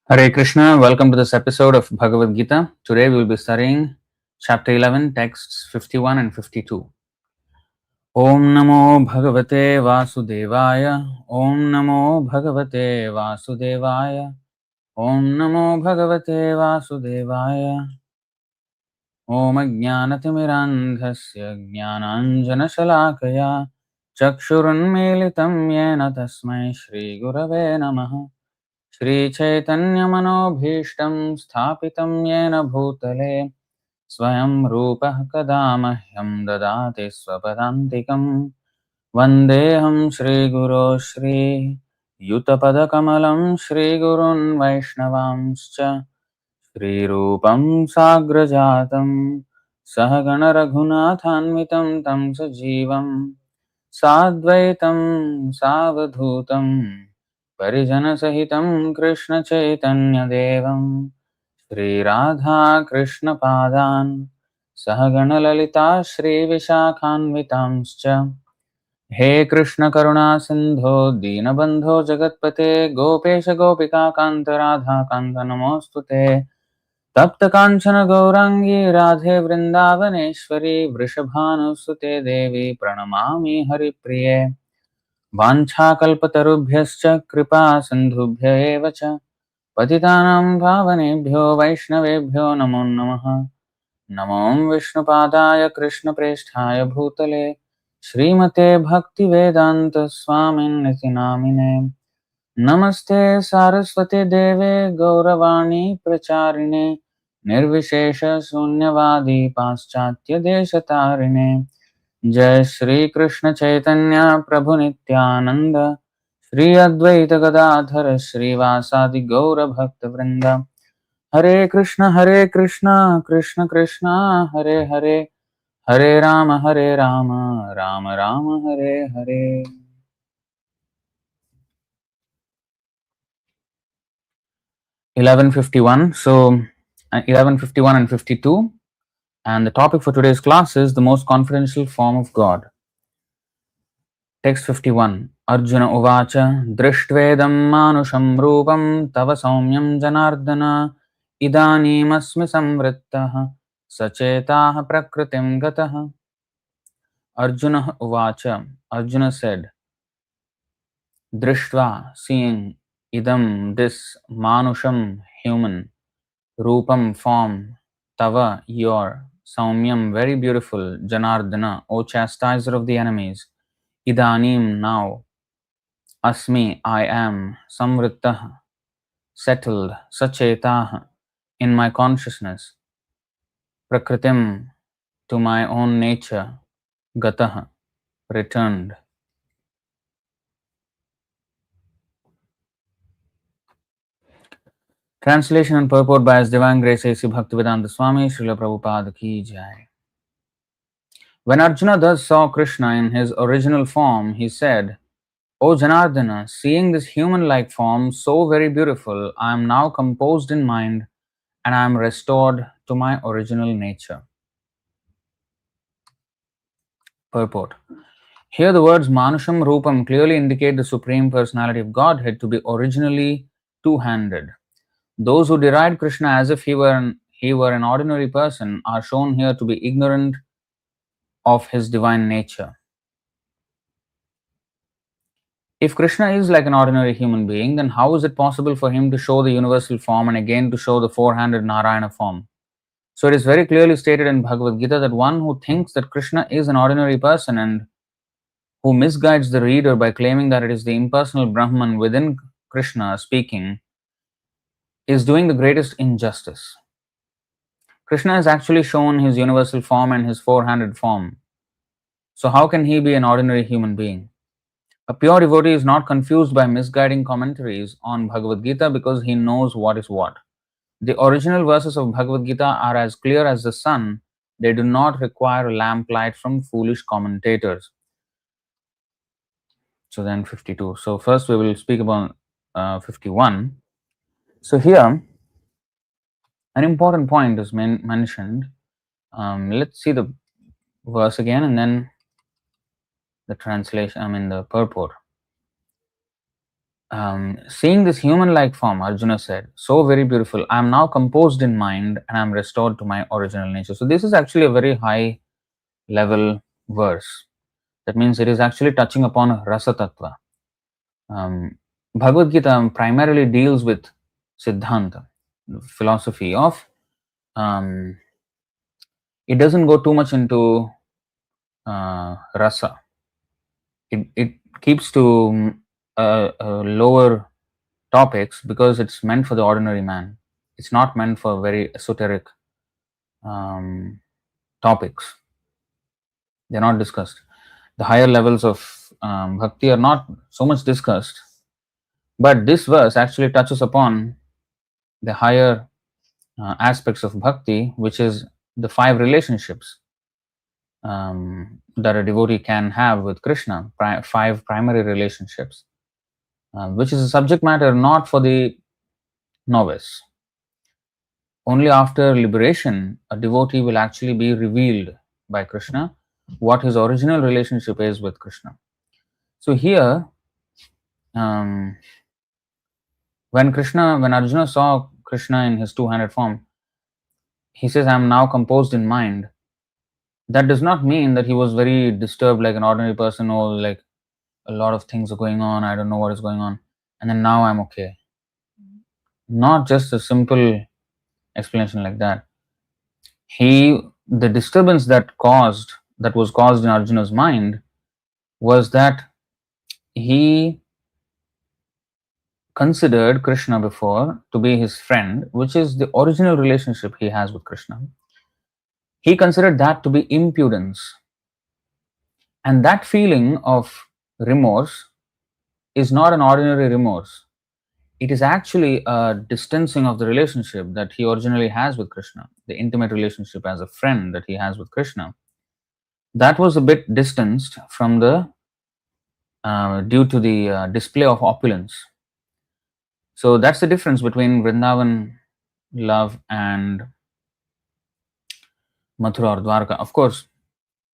Hare Krishna, welcome to this episode of Bhagavad-gītā. Today we will be studying chapter 11, texts 51 and 52. Om Namo Bhagavate Vasudevaya. Om Namo Bhagavate Vasudevaya. Om Namo Bhagavate Vasudevaya. Om Ajnanatimirandhasya Jnananjana Chakshurunmilitam Yena Tasmai Shri Gurave Namaha. Shri Chaitanya Manobhishtam Sthapitam Yena Bhutale Swayam Rupah Kadamahyam Dadati Swapadantikam Vandeham Shri Guru Shri Yutapada Kamalam Shri Gurun Vaishnavamscha Shri Rupam Sagrajatam Sahagana Raghunathanvitam Tam Sajivam Sadvaitam Savadhutam Parijana Sahitam Krishna Chaitanya Devam Shri Radha Krishna Padan Sahagana Lalita Shri Vishakhanvitamscha He Krishna Karuna Sindho Deenabandho Jagatpate Gopesha Gopika Kanta Radha Kanta Namostute Tapta Kanchana Gaurangi Radhe Vrindavaneshwari Vrishabhanusute Devi Pranamami Haripriye Vanchakalpatarubhyascha kripa sindhubhya eva cha patitanam bhavanebhyo vaishnavebhyo namo namaha Namo Vishnupadaya Krishna Presthaya Bhutale Srimate Bhakti Vedanta Swamin Niti Namine Namaste Saraswate Deve Gauravani Pracharine Nirvishesha Sunyavadi Paschatya Deshatarine Jai Shri Krishna Chaitanya Prabhu Nityananda Shri Advaita Gadadhara Shri Vasadi Gaura Bhakta Vrinda Hare Krishna Krishna Krishna Hare Hare Hare Rama Rama Rama Hare Hare 1151. So 1151 and 52. And the topic for today's class is the most confidential form of God. Text 51. Arjuna Uvacha Drishtvedam Manusham Rupam Tava Saumyam Janardana Idanim Asmi Samvrittaha Sachetaha Prakritim Gataha. Arjuna Uvacha. Arjuna said, Drishtva, seeing, Idam, this, Manusham, human, Rupam, form, Tava, your, Saumyam, very beautiful, Janardana, O chastiser of the enemies, Idanim, now, Asmi, I am, Samvrittah, settled, Sachetah, in my consciousness, Prakritim, to my own nature, Gatah, returned. Translation and purport by His Divine Grace A.C. Bhaktivedanta Swami Srila Prabhupada Ki Jai. When Arjuna thus saw Krishna in his original form, he said, O Janardana, seeing this human-like form so very beautiful, I am now composed in mind and I am restored to my original nature. Purport. Here the words Manusham Rupam clearly indicate the Supreme Personality of Godhead to be originally two-handed. Those who deride Krishna as if he were an ordinary person are shown here to be ignorant of his divine nature. If Krishna is like an ordinary human being, then how is it possible for him to show the universal form and again to show the four-handed Narayana form? So it is very clearly stated in Bhagavad-gītā that one who thinks that Krishna is an ordinary person and who misguides the reader by claiming that it is the impersonal Brahman within Krishna speaking is doing the greatest injustice. Krishna has actually shown his universal form and his four-handed form. So how can he be an ordinary human being? A pure devotee is not confused by misguiding commentaries on Bhagavad-gītā because he knows what is what. The original verses of Bhagavad-gītā are as clear as the sun. They do not require a lamplight from foolish commentators. So then 52. So first we will speak about 51. So here, an important point is mentioned. Let's see the verse again and then the translation, the purport. Seeing this human-like form, Arjuna said, so very beautiful, I am now composed in mind and I am restored to my original nature. So this is actually a very high level verse. That means it is actually touching upon rasa tattva. Bhagavad-gītā primarily deals with Siddhanta, philosophy of, it doesn't go too much into rasa. It keeps to lower topics because it's meant for the ordinary man. It's not meant for very esoteric topics. They're not discussed. The higher levels of bhakti are not so much discussed, but this verse actually touches upon the higher aspects of bhakti, which is the 5 relationships that a devotee can have with Krishna, 5 primary relationships, which is a subject matter not for the novice. Only after liberation, a devotee will actually be revealed by Krishna what his original relationship is with Krishna. So here, when Arjuna saw Krishna in his two-handed form, he says, I am now composed in mind. That does not mean that he was very disturbed like an ordinary person, or like a lot of things are going on, I don't know what is going on, and then now I'm okay. Not just a simple explanation like that. The disturbance that was caused in Arjuna's mind was that he considered Krishna before to be his friend, which is the original relationship he has with Krishna. He considered that to be impudence. And that feeling of remorse is not an ordinary remorse. It is actually a distancing of the relationship that he originally has with Krishna, the intimate relationship as a friend that he has with Krishna. That was a bit distanced from due to the display of opulence. So that's the difference between Vrindavan love and Mathura or Dwarka. Of course,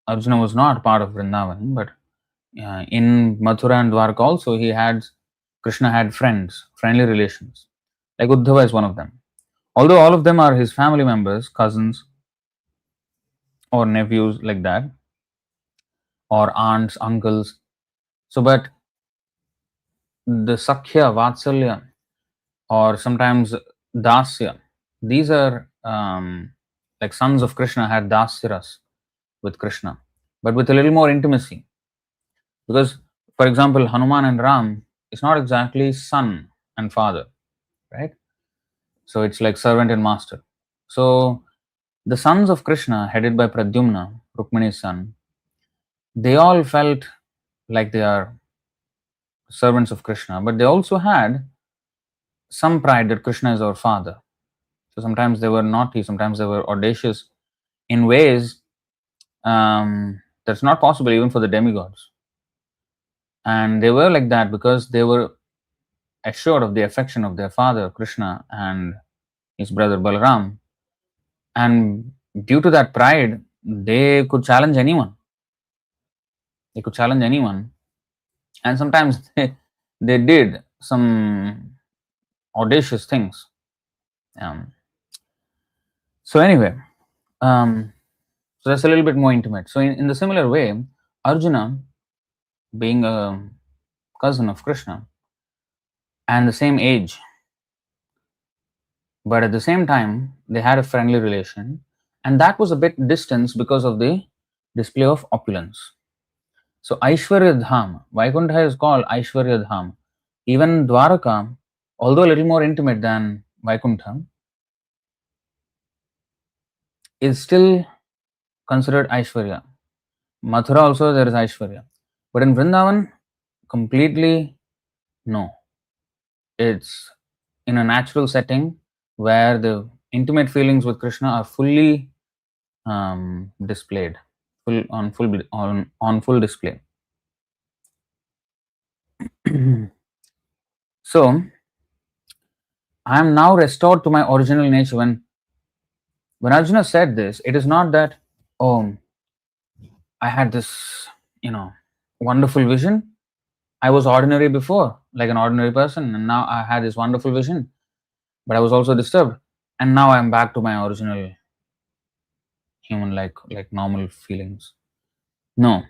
Arjuna was not part of Vrindavan, but in Mathura and Dwarka also Krishna had friends, friendly relations. Like Uddhava is one of them. Although all of them are his family members, cousins, or nephews like that, or aunts, uncles. So, but the Sakhya, Vatsalya, or sometimes Dasya, these are like sons of Krishna had Dasyaras with Krishna, but with a little more intimacy. Because, for example, Hanuman and Ram is not exactly son and father, right? So it's like servant and master. So the sons of Krishna, headed by Pradyumna, Rukmini's son, they all felt like they are servants of Krishna, but they also had some pride that Krishna is our father. So sometimes they were naughty, sometimes they were audacious in ways that's not possible even for the demigods. And they were like that because they were assured of the affection of their father, Krishna, and his brother Balaram. And due to that pride, they could challenge anyone. They could challenge anyone. And sometimes they did some audacious things. So anyway, so that's a little bit more intimate. So in the similar way, Arjuna, being a cousin of Krishna and the same age, but at the same time, they had a friendly relation, and that was a bit distant because of the display of opulence. So Aishwarya Dham, Vaikuntha is called Aishwarya Dham. Even Dwaraka, although a little more intimate than Vaikuntha, is still considered Aishwarya. Mathura also there is Aishwarya. But in Vrindavan, completely no. It's in a natural setting where the intimate feelings with Krishna are fully displayed, on full display. So, I am now restored to my original nature. When Arjuna said this, it is not that, oh, I had this, wonderful vision, I was ordinary before, like an ordinary person, and now I had this wonderful vision, but I was also disturbed, and now I'm back to my original human, like normal feelings. No,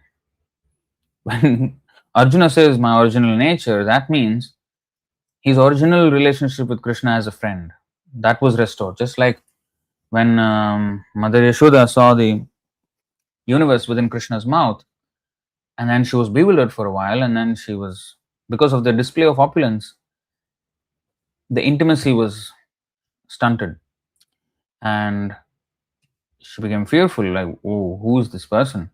when Arjuna says my original nature, that means his original relationship with Krishna as a friend that was restored. Just like when Mother Yashoda saw the universe within Krishna's mouth, and then she was bewildered for a while, and then she was, because of the display of opulence, the intimacy was stunted, and she became fearful, like, oh, who is this person?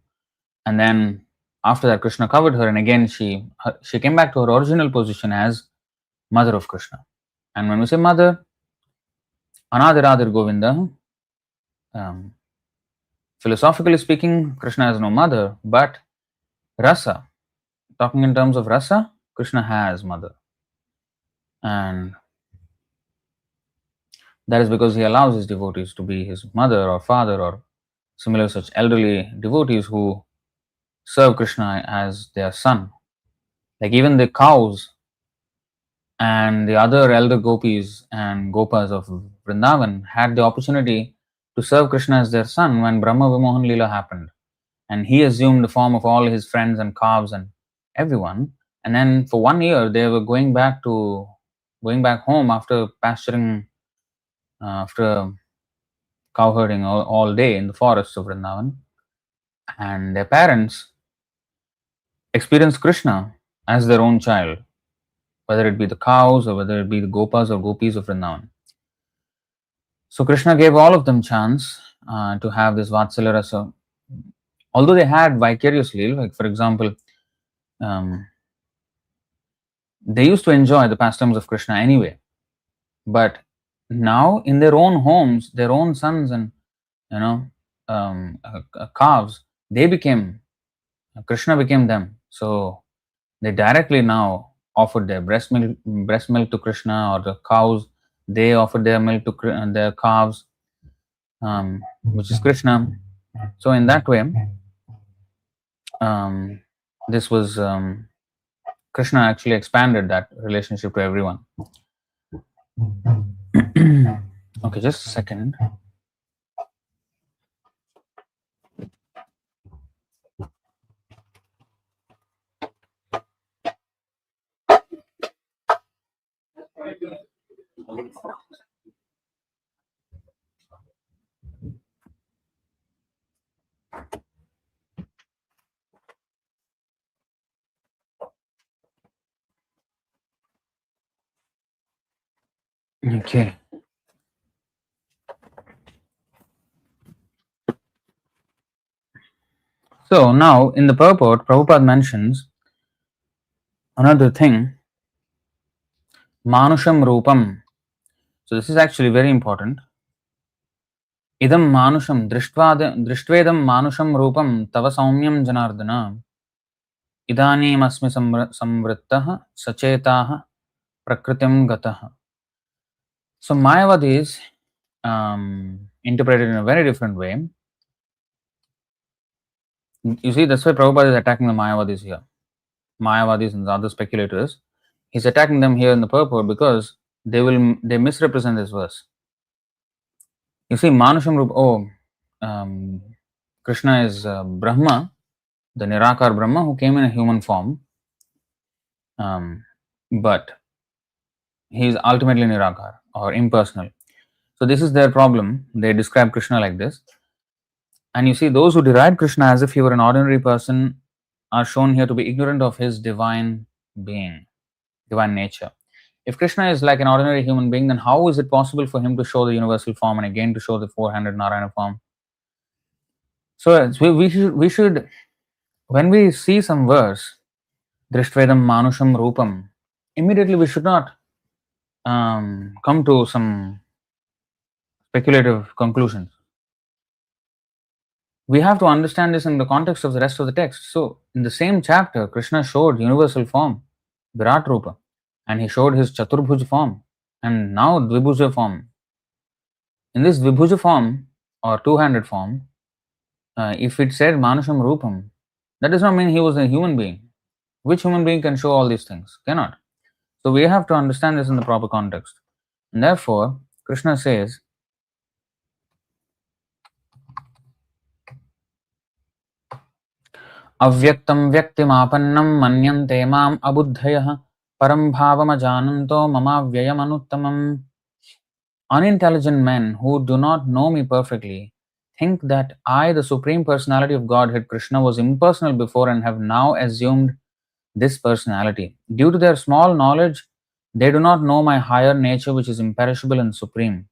And then after that, Krishna covered her, and again she came back to her original position as mother of Krishna. And when we say mother, Anadiradir Govinda, um, philosophically speaking, Krishna has no mother, but rasa, talking in terms of rasa, Krishna has mother. And that is because he allows his devotees to be his mother or father or similar such elderly devotees who serve Krishna as their son. Like even the cows and the other elder gopis and gopas of Vrindavan had the opportunity to serve Krishna as their son when Brahma Vimohan Leela happened. And he assumed the form of all his friends and calves and everyone. And then for 1 year, they were going back home after pasturing, after cowherding all day in the forests of Vrindavan. And their parents experienced Krishna as their own child, whether it be the cows or whether it be the gopas or gopis of Vrindavan. So Krishna gave all of them chance to have this Vatsalya Rasa. Although they had vicariously, like for example, they used to enjoy the pastimes of Krishna anyway. But now in their own homes, their own sons and calves, they became, Krishna became them. So they directly now offered their breast milk to Krishna, or the cows, they offered their milk to their calves, which is Krishna. So in that way, this was Krishna actually expanded that relationship to everyone. Okay, just a second. Okay. So now in the purport, Prabhupada mentions another thing, Manusham Rupam. So this is actually very important. Idam Manusham Drishtvedam Manusham Rupam Tava Saumyam Janardana Idanim Asmi Samvrittaha Sachetaha Prakritim Gataha. So Mayavadis interpreted in a very different way. You see, that's why Prabhupada is attacking the Mayavadis here. Mayavadis and the other speculators. He's attacking them here in the purport because they misrepresent this verse. You see, Manusham Rupa, Krishna is Brahma, the Nirakar Brahma who came in a human form, but he is ultimately Nirakar or impersonal. So this is their problem. They describe Krishna like this. And you see, those who deride Krishna as if he were an ordinary person are shown here to be ignorant of his divine being, divine nature. If Krishna is like an ordinary human being, then how is it possible for him to show the universal form and again to show the four-handed Narayana form? So we should, when we see some verse, Drishtvedam Manusham Rupam, immediately we should not come to some speculative conclusions. We have to understand this in the context of the rest of the text. So in the same chapter, Krishna showed universal form, Virat Rupa, and he showed his Chaturbhuj form, and now Dvibhuja form. In this Dvibhuja form, or two-handed form, if it said Manusham Rupam, that does not mean he was a human being. Which human being can show all these things? Cannot. So we have to understand this in the proper context. And therefore, Krishna says, Avyaktam vyaktimapannam manyante mam abuddhayah param bhavamajananto mama vyayam. Unintelligent men who do not know me perfectly think that I, the Supreme Personality of Godhead Krishna, was impersonal before and have now assumed this personality. Due to their small knowledge, they do not know my higher nature, which is imperishable and supreme.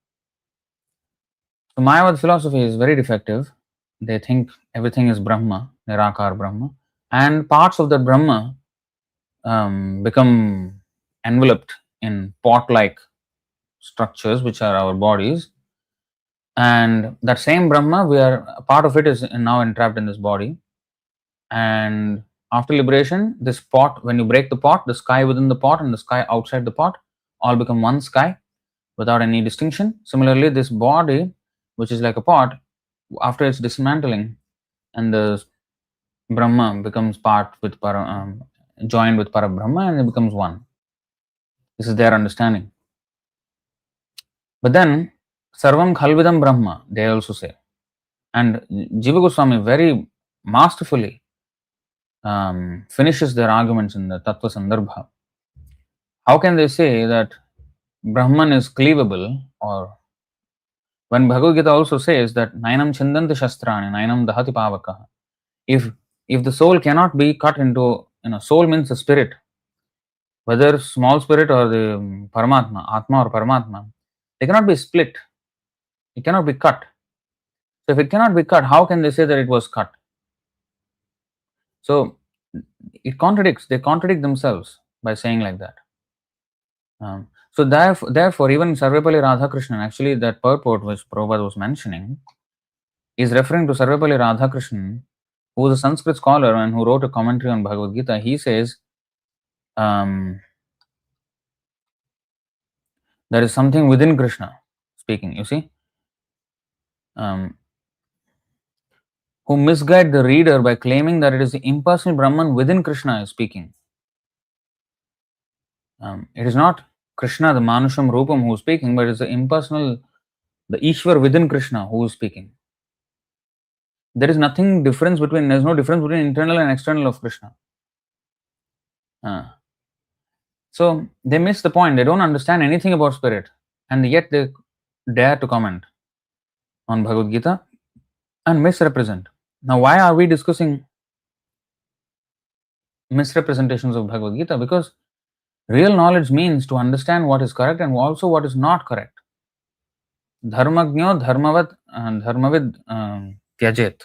So, Mayavad philosophy is very defective. They think everything is Brahma, Nirakar Brahma, and parts of the Brahma become enveloped in pot like structures, which are our bodies. And that same Brahma, we are part of it is now entrapped in this body. And after liberation, this pot, when you break the pot, the sky within the pot and the sky outside the pot all become one sky without any distinction. Similarly, this body, which is like a pot, after its dismantling, and the Brahma becomes joined with Parabrahma, and it becomes one. This is their understanding. But then, Sarvam Khalvidam Brahma, they also say. And Jiva Goswami very masterfully finishes their arguments in the Tattva Sandarbha. How can they say that Brahman is cleavable, or when Bhagavad-gītā also says that Nainam Chindanti Shastrani, Nainam Dahati Pavakaha. If the soul cannot be cut into, soul means the spirit, whether small spirit or the Paramatma, Atma or Paramatma, they cannot be split. It cannot be cut. So if it cannot be cut, how can they say that it was cut? So it contradicts, they contradict themselves by saying like that. So therefore, even Sarvepalli Radhakrishnan, actually that purport which Prabhupada was mentioning, is referring to Sarvepalli Radhakrishnan, who is a Sanskrit scholar and who wrote a commentary on Bhagavad-gītā. He says, there is something within Krishna speaking, you see, who misguide the reader by claiming that it is the impersonal Brahman within Krishna is speaking. It is not Krishna, the Manusham Rupam, who is speaking, but it is the impersonal, the Ishwar within Krishna who is speaking. There is there is no difference between internal and external of Krishna. So they miss the point. They don't understand anything about spirit, and yet they dare to comment on Bhagavad-gītā and misrepresent. Now, why are we discussing misrepresentations of Bhagavad-gītā? Because real knowledge means to understand what is correct and also what is not correct. Dharmagno dharmavid tyajet.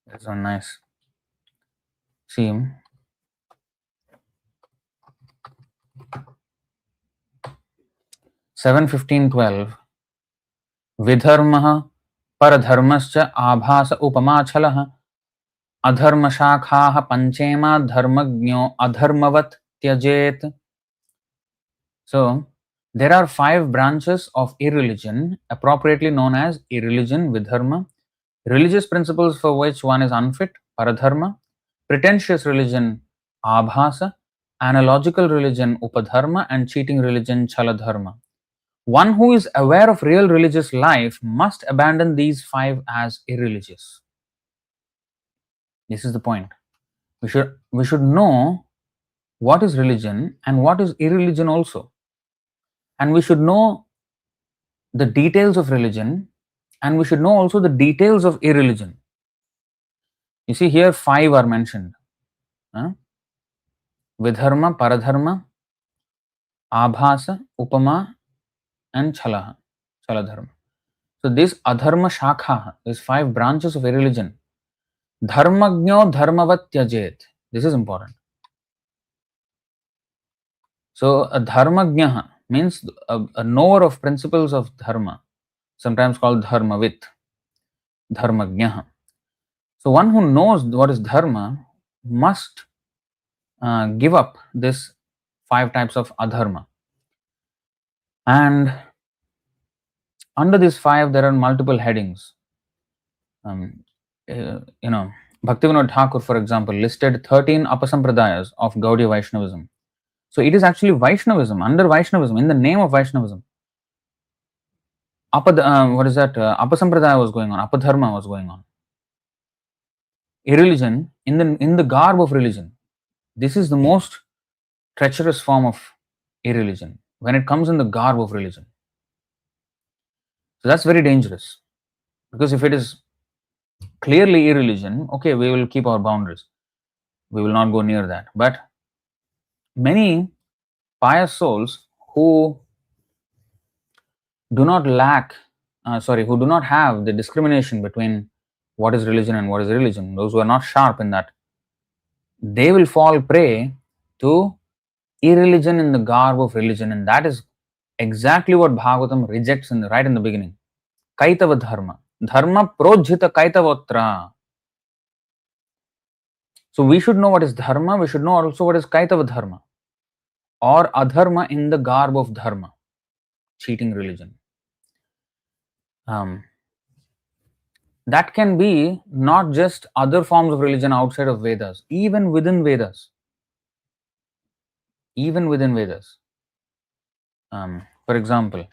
That's so nice. See, 7:15:12 Vidharmah paradharmascha abhasa upamachala adharmashakhaah panchema dharmagno adharmavat tyajet. So there are 5 branches of irreligion, appropriately known as irreligion, vidharma, religious principles for which one is unfit, paradharma, pretentious religion, abhasa, analogical religion, upadharma, and cheating religion, chaladharma. One who is aware of real religious life must abandon these 5 as irreligious. This is the point. We should know what is religion and what is irreligion also. And we should know the details of religion, and we should know also the details of irreligion. You see, here 5 are mentioned. Vidharma, paradharma, abhasa, upama, and chaladharma. So this adharma shakha, these 5 branches of irreligion, dharmagno dharmavat tyajet. This is important. So a dharmagnya means a knower of principles of dharma, sometimes called dharmavit, dharmagnya. So one who knows what is dharma must give up this 5 types of adharma. And under these 5, there are multiple headings. Bhaktivinoda Thakur, for example, listed 13 apasampradayas of Gaudiya Vaishnavism. So it is actually Vaishnavism, under Vaishnavism, in the name of Vaishnavism. Apasampradaya was going on, apadharma was going on. Irreligion in the garb of religion. This is the most treacherous form of irreligion, when it comes in the garb of religion. So that's very dangerous. Because if it is clearly irreligion, okay, we will keep our boundaries. We will not go near that. But many pious souls who do not who do not have the discrimination between what is religion and what is religion, those who are not sharp in that, they will fall prey to irreligion in the garb of religion, and that is exactly what Bhagavatam rejects right in the beginning. Kaitava dharma. Dharma projhita kaitavotra. So we should know what is dharma, we should know also what is kaitava dharma, or adharma in the garb of dharma, cheating religion. That can be not just other forms of religion outside of Vedas, even within Vedas. Even within Vedas. For example,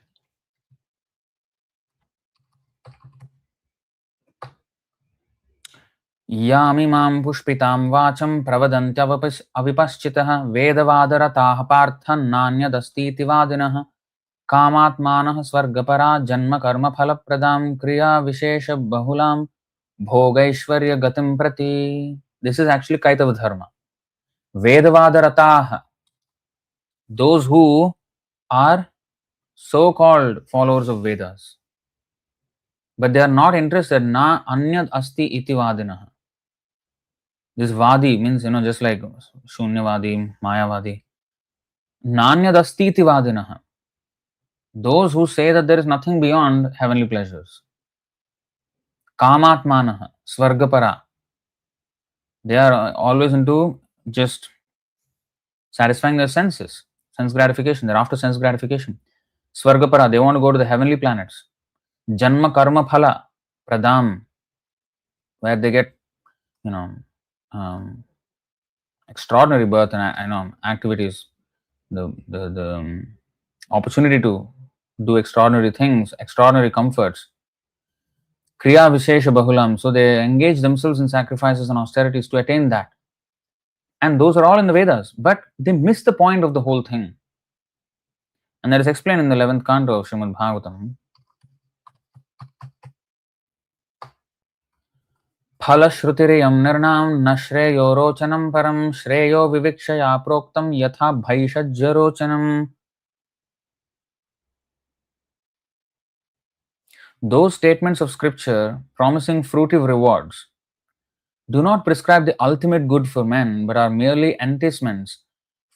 यामिमां पुष्पितां वाचं प्रवदन्त्यविपश्चितः वेदवादरताः पार्थं नान्यदस्तीति वादिनः कामात्मानः स्वर्गपरा जन्म कर्म फलप्रदां क्रिया विशेष बहुलां भोगैश्वर्य गतिं प्रति. This is actually Kaitava dharma. Vedavadarataha, those who are so-called followers of Vedas, but they are not interested. Na anyad asti iti vadinah. This vadi means, just like shunyavadi, mayavadi. Nanyad asti iti vadinah. Those who say that there is nothing beyond heavenly pleasures. Kamatmanah, svargapara. They are always into just satisfying their senses, sense gratification. They're after sense gratification. Svargapara, they want to go to the heavenly planets. Janma karma phala pradam, where they get, extraordinary birth and activities, the opportunity to do extraordinary things, extraordinary comforts. Kriya Vishesha Bahulam. So they engage themselves in sacrifices and austerities to attain that. And those are all in the Vedas, but they miss the point of the whole thing. And that is explained in the 11th canto of Srimad Bhagavatam. Phalashrutiriyam nirnam na shreyo rochanam param shreyo vivikshaya proktam yatha bhaishajya rochanam. Those statements of scripture promising fruitive rewards do not prescribe the ultimate good for men, but are merely enticements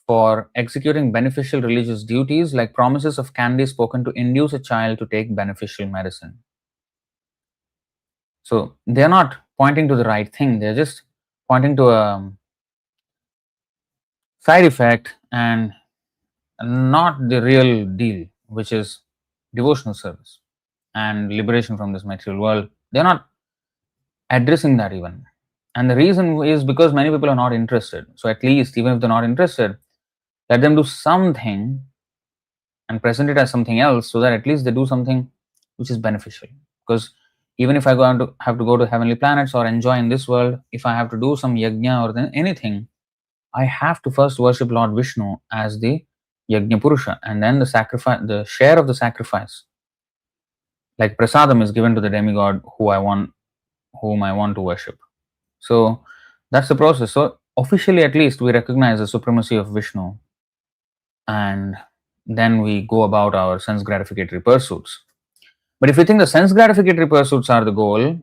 for executing beneficial religious duties, like promises of candy spoken to induce a child to take beneficial medicine. So they are not pointing to the right thing, they are just pointing to a side effect and not the real deal, which is devotional service and liberation from this material world. They are not addressing that even. And the reason is because many people are not interested. So at least, even if they're not interested, let them do something and present it as something else, so that at least they do something which is beneficial. Because even if I have to go to heavenly planets or enjoy in this world, if I have to do some yajna or anything, I have to first worship Lord Vishnu as the yajna purusha, and then the share of the sacrifice, like prasadam, is given to the demigod whom I want to worship. So that's the process. So officially, at least, we recognize the supremacy of Vishnu, and then we go about our sense gratificatory pursuits. But if you think the sense gratificatory pursuits are the goal,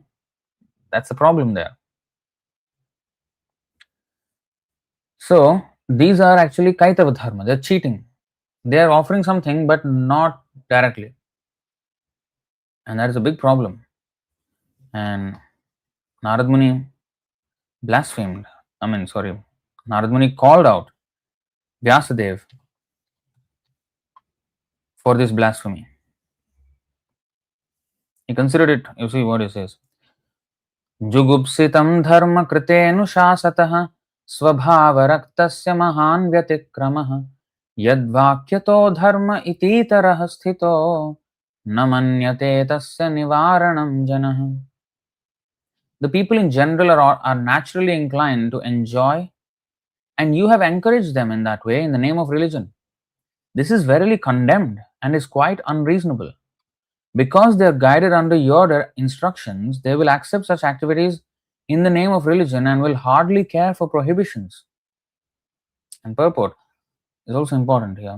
that's the problem there. So these are actually Kaitava dharma, they're cheating. They are offering something but not directly. And that is a big problem. And Narad Muni blasphemed. Narad Muni called out Vyasadeva for this blasphemy. He considered it, you see what he says. जुगुप्सितं धर्म कृतेऽनुशासतः स्वभावरक्तस्य महान् व्यतिक्रमः यद्वाक्यतो धर्म इतीतरः स्थितो न मन्यते तस्य निवारणं जनः. The people in general are naturally inclined to enjoy, and you have encouraged them in that way in the name of religion. This is verily condemned and is quite unreasonable. Because they are guided under your instructions, they will accept such activities in the name of religion and will hardly care for prohibitions. And purport is also important here.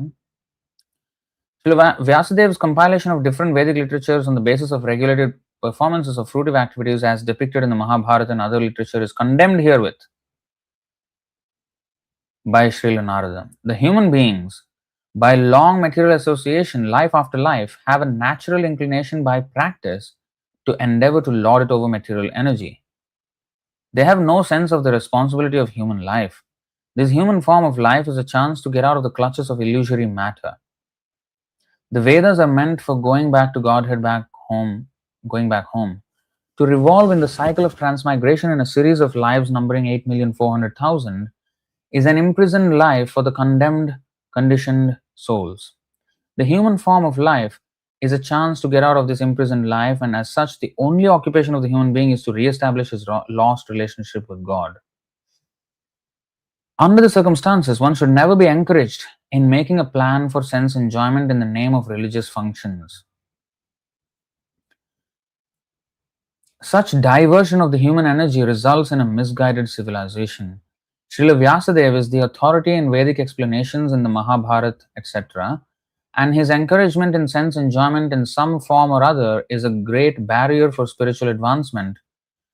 Srila Vyasadev's compilation of different Vedic literatures on the basis of regulated performances of fruitive activities as depicted in the Mahabharata and other literature is condemned herewith by Srila Narada. The human beings, by long material association, life after life, have a natural inclination by practice to endeavor to lord it over material energy. They have no sense of the responsibility of human life. This human form of life is a chance to get out of the clutches of illusory matter. The Vedas are meant for going back to Godhead going back home, to revolve in the cycle of transmigration in a series of lives numbering 8,400,000 is an imprisoned life for the condemned, conditioned souls. The human form of life is a chance to get out of this imprisoned life, and as such, the only occupation of the human being is to re-establish his lost relationship with God. Under the circumstances, one should never be encouraged in making a plan for sense enjoyment in the name of religious functions. Such diversion of the human energy results in a misguided civilization. Srila Vyasadeva is the authority in Vedic explanations in the Mahabharata, etc., and his encouragement in sense enjoyment in some form or other is a great barrier for spiritual advancement,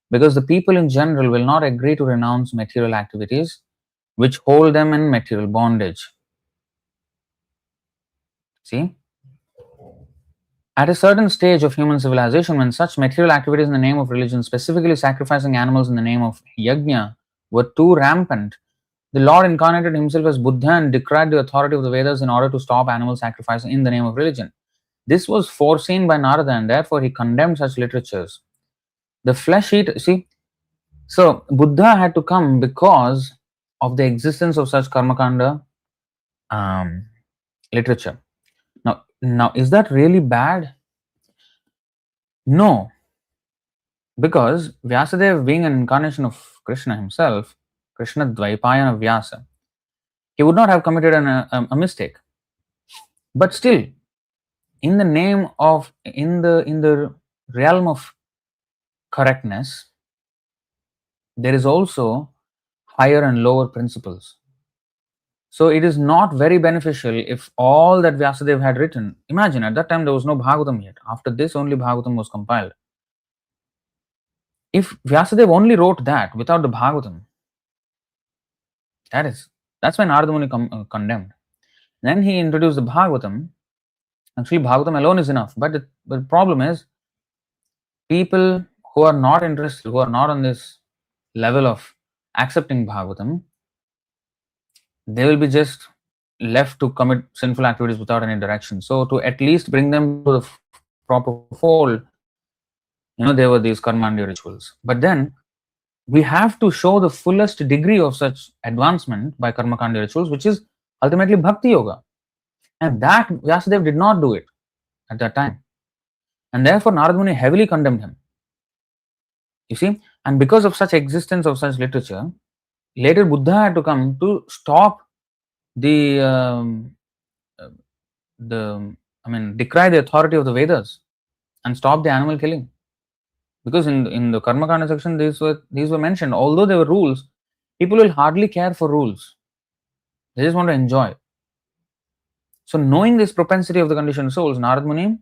because the people in general will not agree to renounce material activities which hold them in material bondage. See? At a certain stage of human civilization, when such material activities in the name of religion, specifically sacrificing animals in the name of yajna, were too rampant, the Lord incarnated himself as Buddha and decried the authority of the Vedas in order to stop animal sacrificing in the name of religion. This was foreseen by Narada, and therefore he condemned such literatures. The flesh eater, so Buddha had to come because of the existence of such karmakanda literature. Now, is that really bad? No, because Vyasadeva, being an incarnation of Krishna himself, Krishna Dvaipayana Vyasa, he would not have committed a mistake. But still, in the name of, in the realm of correctness, there is also higher and lower principles. So it is not very beneficial if all that Vyasadeva had written, imagine at that time there was no Bhagavatam yet. After this only Bhagavatam was compiled. If Vyasadeva only wrote that without the Bhagavatam, that's why Narada Muni condemned. Then he introduced the Bhagavatam. Actually, Bhagavatam alone is enough. But the problem is, people who are not interested, who are not on this level of accepting Bhagavatam, they will be just left to commit sinful activities without any direction. So to at least bring them to the proper fold, there were these karmandi rituals. But then we have to show the fullest degree of such advancement by karmakandi rituals, which is ultimately bhakti yoga. And that Vyasadeva did not do it at that time. And therefore Narada Muni heavily condemned him. You see, and because of such existence of such literature, later Buddha had to come to stop decry the authority of the Vedas and stop the animal killing. Because in the Karmakanda section, these were mentioned. Although there were rules, people will hardly care for rules. They just want to enjoy. So knowing this propensity of the conditioned souls, Narada Muni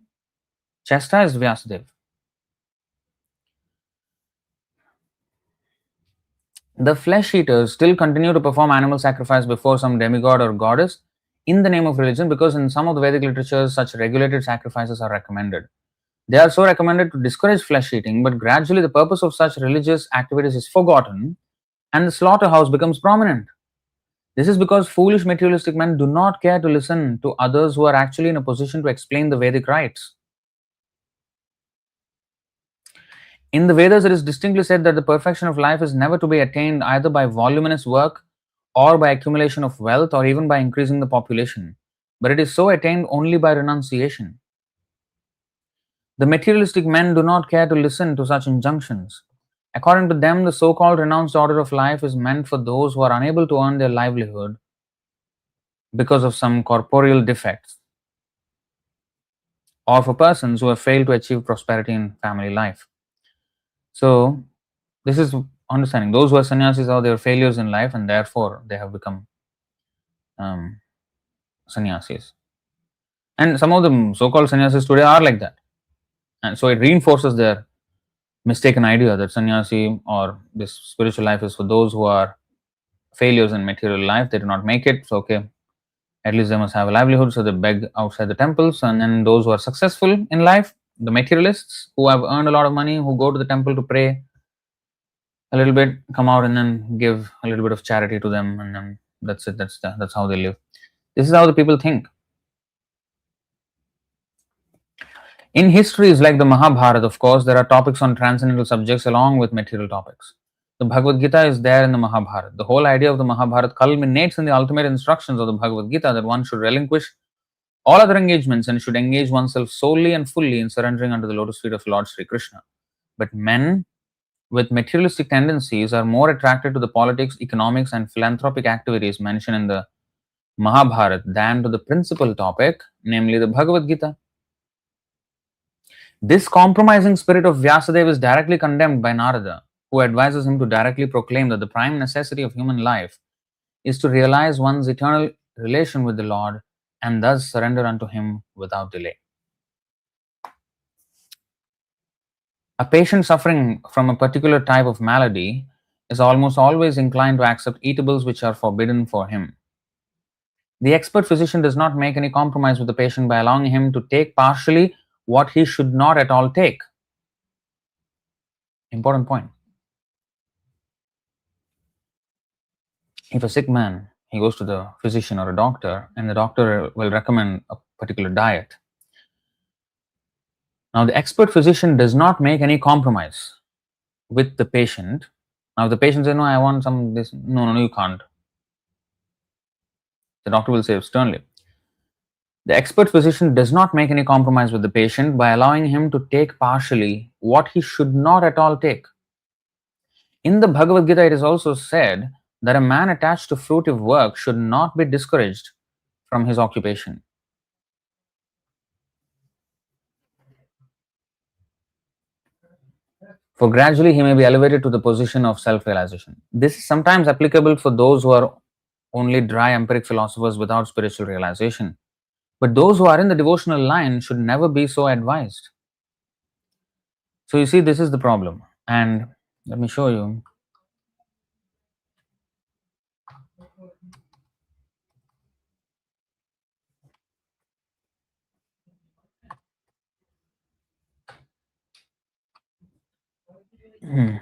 chastised Vyasadeva. The flesh eaters still continue to perform animal sacrifice before some demigod or goddess in the name of religion, because in some of the Vedic literatures, such regulated sacrifices are recommended. They are so recommended to discourage flesh eating, but gradually the purpose of such religious activities is forgotten and the slaughterhouse becomes prominent. This is because foolish materialistic men do not care to listen to others who are actually in a position to explain the Vedic rites. In the Vedas, it is distinctly said that the perfection of life is never to be attained either by voluminous work or by accumulation of wealth or even by increasing the population, but it is so attained only by renunciation. The materialistic men do not care to listen to such injunctions. According to them, the so called renounced order of life is meant for those who are unable to earn their livelihood because of some corporeal defects, or for persons who have failed to achieve prosperity in family life. So, this is understanding. Those who are sannyasis are their failures in life and therefore they have become sannyasis. And some of the so called sannyasis today are like that. And so it reinforces their mistaken idea that sannyasi or this spiritual life is for those who are failures in material life. They do not make it. So, okay, at least they must have a livelihood. So they beg outside the temples. And then those who are successful in life, the materialists who have earned a lot of money, who go to the temple to pray a little bit, come out and then give a little bit of charity to them, and then that's it. That's how they live. This is how the people think. In histories like the Mahabharata, of course, there are topics on transcendental subjects along with material topics. The Bhagavad-gītā is there in the Mahabharata. The whole idea of the Mahabharata culminates in the ultimate instructions of the Bhagavad-gītā that one should relinquish all other engagements and should engage oneself solely and fully in surrendering unto the lotus feet of Lord Sri Krishna. But men with materialistic tendencies are more attracted to the politics, economics, and philanthropic activities mentioned in the Mahabharata than to the principal topic, namely the Bhagavad-gītā. This compromising spirit of Vyasadeva is directly condemned by Narada, who advises him to directly proclaim that the prime necessity of human life is to realize one's eternal relation with the Lord and thus surrender unto him without delay. A patient suffering from a particular type of malady is almost always inclined to accept eatables which are forbidden for him. The expert physician does not make any compromise with the patient by allowing him to take partially what he should not at all take. Important point. If a sick man, he goes to the physician or a doctor, and the doctor will recommend a particular diet. Now, the expert physician does not make any compromise with the patient. Now, if the patient says, no, I want some this. No, you can't. The doctor will say sternly. The expert physician does not make any compromise with the patient by allowing him to take partially what he should not at all take. In the Bhagavad-gītā, it is also said that a man attached to fruitive work should not be discouraged from his occupation. For gradually he may be elevated to the position of self-realization. This is sometimes applicable for those who are only dry empiric philosophers without spiritual realization. But those who are in the devotional line should never be so advised. So you see, this is the problem. And let me show you. Hmm.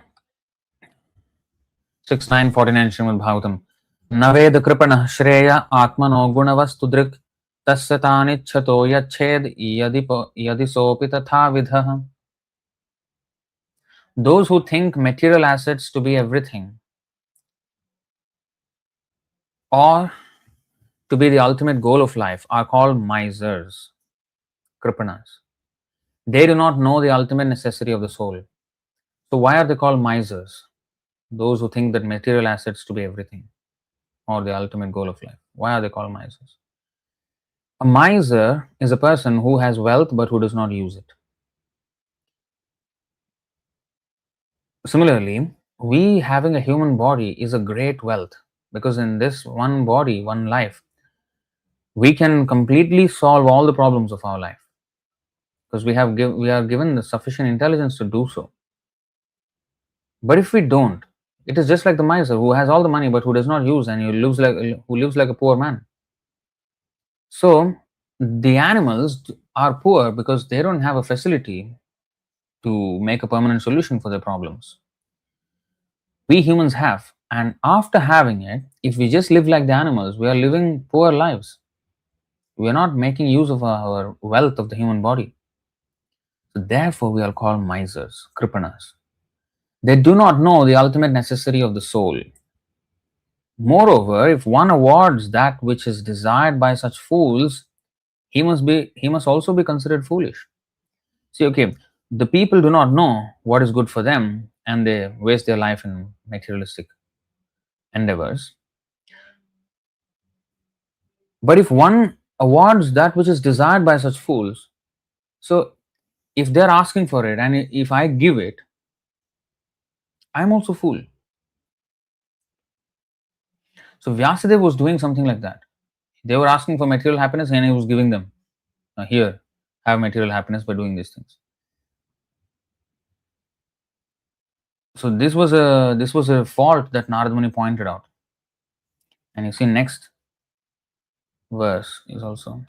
6.9.49 Srimad Bhagavatam. Naved kripana shreya atmano gunavastudrik tasya tanichhato yached yadisopi tattvavit. Those who think material assets to be everything or to be the ultimate goal of life are called misers, kripanas. They do not know the ultimate necessity of the soul. So why are they called misers? Those who think that material assets to be everything or the ultimate goal of life. Why are they called misers? A miser is a person who has wealth but who does not use it. Similarly, we having a human body is a great wealth because in this one body, one life, we can completely solve all the problems of our life because we are given the sufficient intelligence to do so. But if we don't, it is just like the miser who has all the money but who does not use and who lives like a poor man. So the animals are poor because they don't have a facility to make a permanent solution for their problems. We humans have, and after having it, if we just live like the animals, we are living poor lives. We are not making use of our wealth of the human body. So therefore we are called misers, kripanas. They do not know the ultimate necessity of the soul. Moreover, if one awards that which is desired by such fools, he must also be considered foolish. See, okay, the people do not know what is good for them and they waste their life in materialistic endeavors. But if one awards that which is desired by such fools, so if they're asking for it and if I give it, I'm also fool. So Vyasadeva was doing something like that. They were asking for material happiness and he was giving them, here, have material happiness by doing these things. So this was a fault that Narad Muni pointed out. And you see next verse is also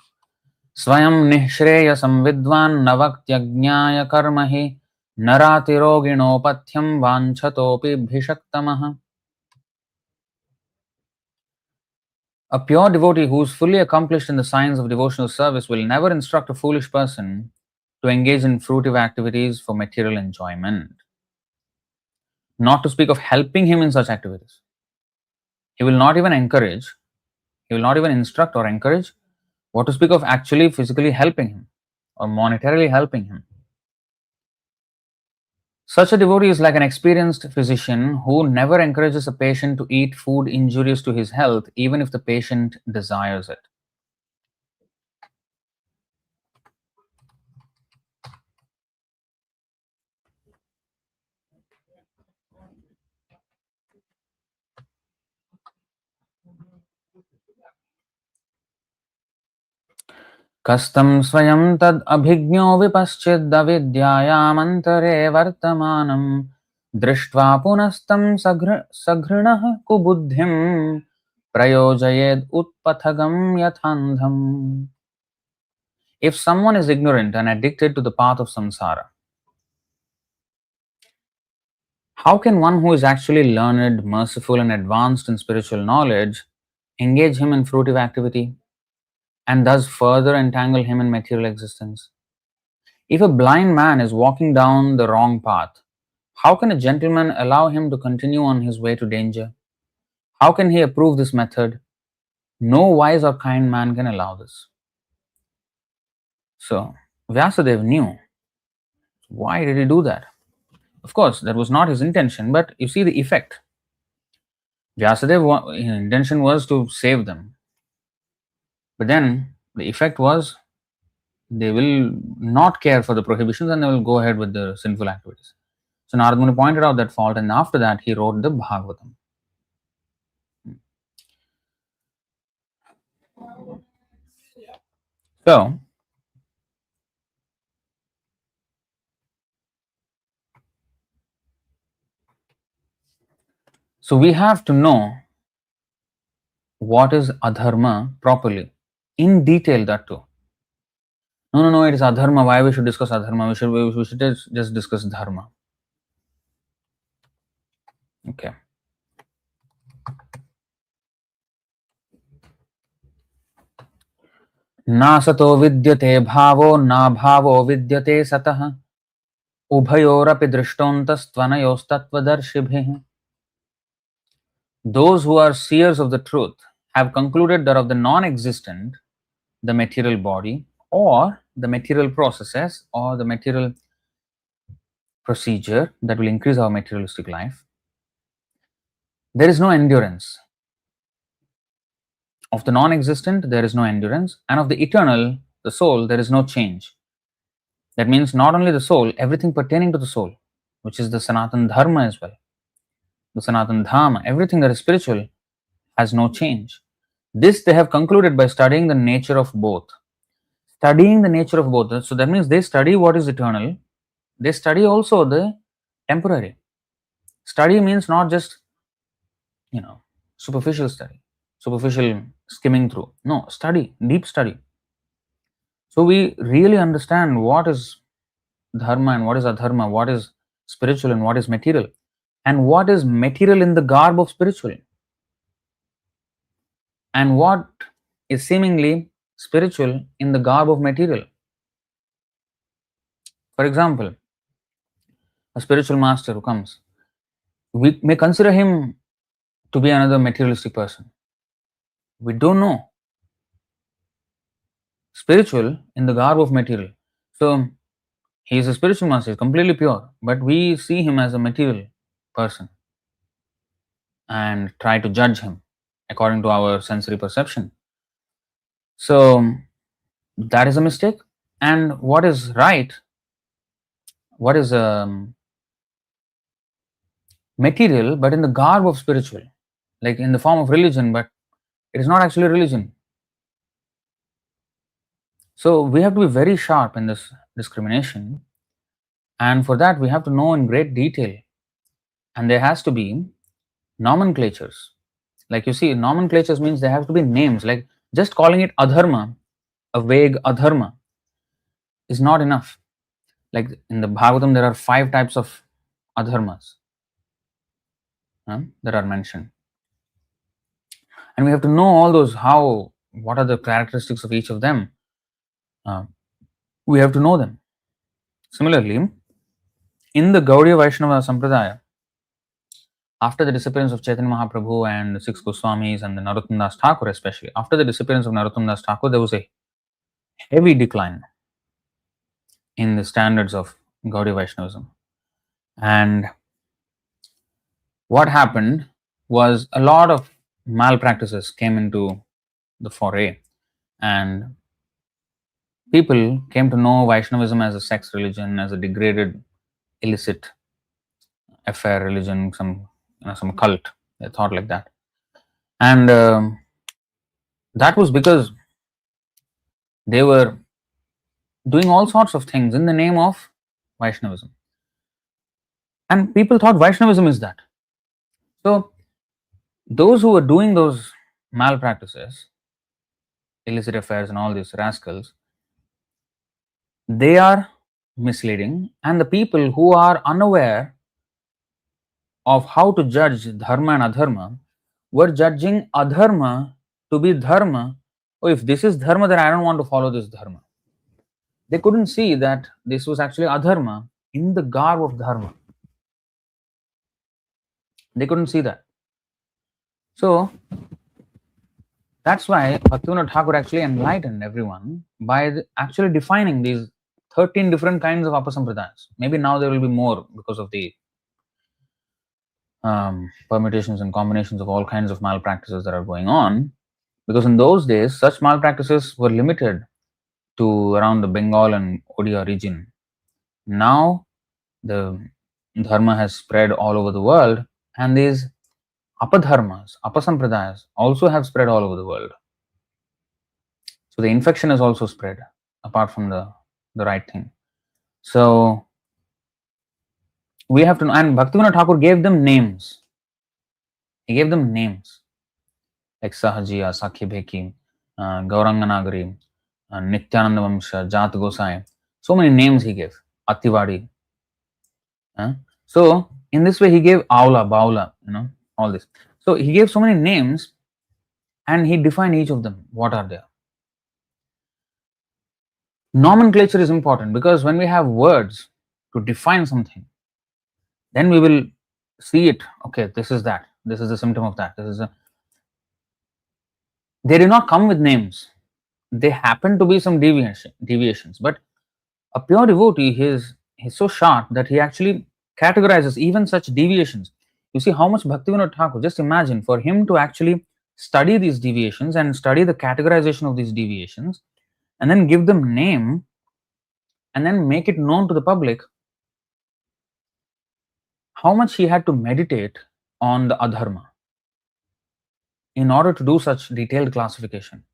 Swayam nishresam vidvan navakyajnaya karmahi naratiroginopathyam vanchatopi bhishaktamah. A pure devotee who is fully accomplished in the science of devotional service will never instruct a foolish person to engage in fruitive activities for material enjoyment, not to speak of helping him in such activities. He will not even encourage, he will not even instruct or encourage, what to speak of actually physically helping him or monetarily helping him. Such a devotee is like an experienced physician who never encourages a patient to eat food injurious to his health, even if the patient desires it. Kastam swayam tad abhigno vipaschid avidyayamantare vartamanam drishtva punastam sagrinah kubuddhim prayojayed utpathagam yathandham. If someone is ignorant and addicted to the path of samsara, how can one who is actually learned, merciful, and advanced in spiritual knowledge engage him in fruitive activity and thus further entangle him in material existence? If a blind man is walking down the wrong path, how can a gentleman allow him to continue on his way to danger? How can he approve this method? No wise or kind man can allow this. So, Vyasadeva knew. Why did he do that? Of course, that was not his intention, but you see the effect. Vyasadeva's intention was to save them. But then the effect was they will not care for the prohibitions and they will go ahead with the sinful activities. So Narad Muni pointed out that fault, and after that he wrote the Bhagavatam. So we have to know what is adharma properly, in detail, that too. No, it is adharma. Why we should discuss adharma? We should just discuss dharma. Okay. Na sato vidyate bhavo, na bhavo vidyate satah, ubhayorapi drishtontas tvanayos tattvadarshiභih. Those who are seers of the truth have concluded that of the non-existent, the material body, or the material processes, or the material procedure that will increase our materialistic life, there is no endurance. Of the non-existent, there is no endurance, and of the eternal, the soul, there is no change. That means not only the soul, everything pertaining to the soul, which is the Sanatan Dharma as well, the Sanatan Dhamma, everything that is spiritual has no change. This they have concluded by studying the nature of both. Studying the nature of both. So that means they study what is eternal, they study also the temporary. Study means not just, superficial study, superficial skimming through. No, study, deep study. So we really understand what is dharma and what is adharma, what is spiritual and what is material, and what is material in the garb of spiritual, and what is seemingly spiritual in the garb of material. For example, a spiritual master who comes We may consider him to be another materialistic person. We don't know. Spiritual in the garb of material. So he is a spiritual master, he's completely pure, but we see him as a material person and try to judge him according to our sensory perception. So that is a mistake. And what is right, what is material but in the garb of spiritual, like in the form of religion, but it is not actually religion. So we have to be very sharp in this discrimination, and for that we have to know in great detail, and there has to be nomenclatures. Like you see, nomenclatures means there have to be names. Like just calling it adharma, a vague adharma, is not enough. Like in the Bhagavatam, there are 5 types of adharmas that are mentioned, and we have to know all those. What are the characteristics of each of them? We have to know them. Similarly, in the Gaudiya Vaishnava Sampradaya, after the disappearance of Chaitanya Mahaprabhu and the 6 Goswamis and the Narottam Das Thakur especially, after the disappearance of Narottam Das Thakur, there was a heavy decline in the standards of Gaudiya Vaishnavism. And what happened was a lot of malpractices came into the foray, and people came to know Vaishnavism as a sex religion, as a degraded, illicit affair religion, some cult. They thought like that, and that was because they were doing all sorts of things in the name of Vaishnavism, and people thought Vaishnavism is that. So those who were doing those malpractices, illicit affairs, and all these rascals, they are misleading, and the people who are unaware of how to judge dharma and adharma were judging adharma to be dharma. Oh, if this is dharma, then I don't want to follow this dharma. They couldn't see that this was actually adharma in the garb of dharma. They couldn't see that. So that's why Bhaktivinoda Thakur actually enlightened everyone by actually defining these 13 different kinds of apasampradayas. Maybe now there will be more because of the permutations and combinations of all kinds of malpractices that are going on. Because in those days, such malpractices were limited to around the Bengal and Odia region. Now, the dharma has spread all over the world, and these apadharmas, apasampradayas, also have spread all over the world. So the infection has also spread, apart from the right thing. So we have to know, and Bhaktivinoda Thakur gave them names. He gave them names like Sahajiya, Sakhi Bheki, Gauranga Nagari, Nityananda Vamsha, Jat Gosai. So many names he gave. Ativadi. So in this way he gave Aula, Baula, all this. So he gave so many names and he defined each of them. What are they? Nomenclature is important because when we have words to define something, then we will see it. Okay, this is that. This is a symptom of that. They do not come with names. They happen to be some deviations. But a pure devotee, he's so sharp that he actually categorizes even such deviations. You see how much Bhaktivinoda Thakur, just imagine, for him to actually study these deviations and study the categorization of these deviations and then give them name and then make it known to the public, how much he had to meditate on the adharma in order to do such detailed classification.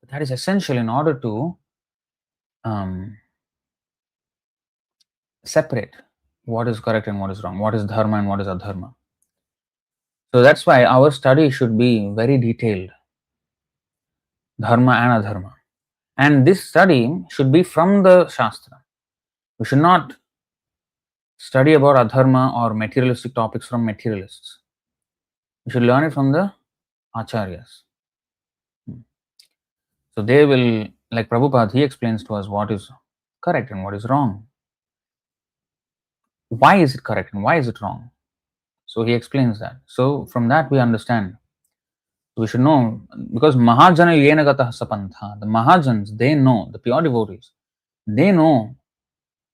That is essential in order to separate what is correct and what is wrong, what is dharma and what is adharma. So that's why our study should be very detailed, dharma and adharma. And this study should be from the Shastra. We should not study about adharma or materialistic topics from materialists. We should learn it from the acharyas. So they will, like Prabhupada, he explains to us what is correct and what is wrong. Why is it correct and why is it wrong? So he explains that. So from that we understand. We should know, because Mahajana yena gatah sapantha, the Mahajans, they know, the pure devotees, they know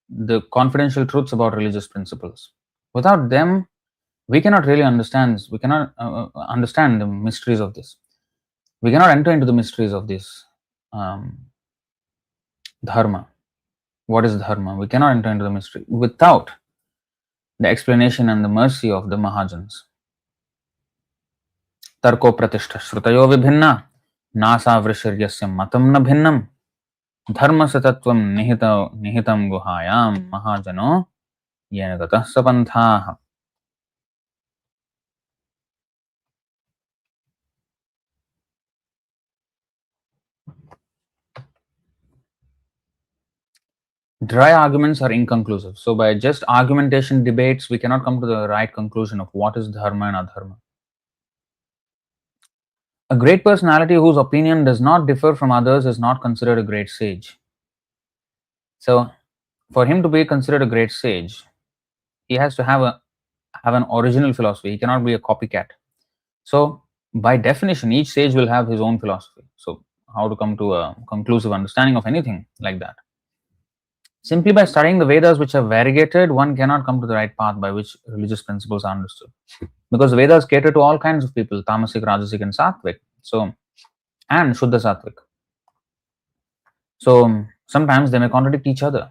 the confidential truths about religious principles. Without them, we cannot really understand. We cannot understand the mysteries of this. We cannot enter into the mysteries of this dharma. What is dharma? We cannot enter into the mystery without the explanation and the mercy of the Mahajans. Tarko pratishta shrutayo vibhinna nasa vrishiryasya matam na bhinnam dharma satatvam nihitam guhayam mahajano yena gatah sapantha. Dry arguments are inconclusive. So by just argumentation debates, we cannot come to the right conclusion of what is dharma and adharma. A great personality whose opinion does not differ from others is not considered a great sage. So for him to be considered a great sage, he has to have an original philosophy. He cannot be a copycat. So by definition, each sage will have his own philosophy. So how to come to a conclusive understanding of anything like that? Simply by studying the Vedas, which are variegated, one cannot come to the right path by which religious principles are understood. Because Vedas cater to all kinds of people, tamasic, rajasic, and sattvic. So, and Shuddha sattvic. So sometimes they may contradict each other.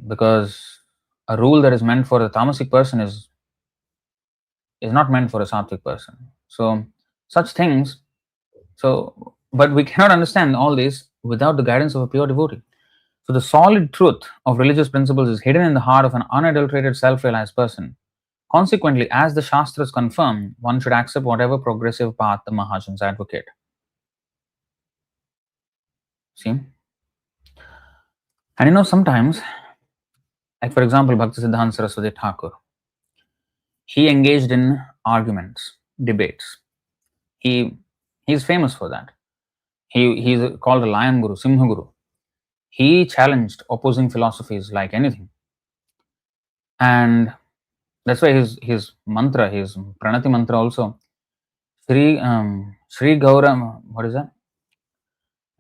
Because a rule that is meant for a tamasic person is not meant for a sattvic person. So such things. So, but we cannot understand all this without the guidance of a pure devotee. So the solid truth of religious principles is hidden in the heart of an unadulterated, self-realized person. Consequently, as the Shastras confirm, one should accept whatever progressive path the Mahajans advocate. See? And sometimes, like for example, Bhaktisiddhanta Saraswati Thakur, he engaged in arguments, debates. He's famous for that. He's called a lion guru, Simha guru. He challenged opposing philosophies like anything. And that's why his mantra, his pranati mantra also, Sri Gaura, what is that?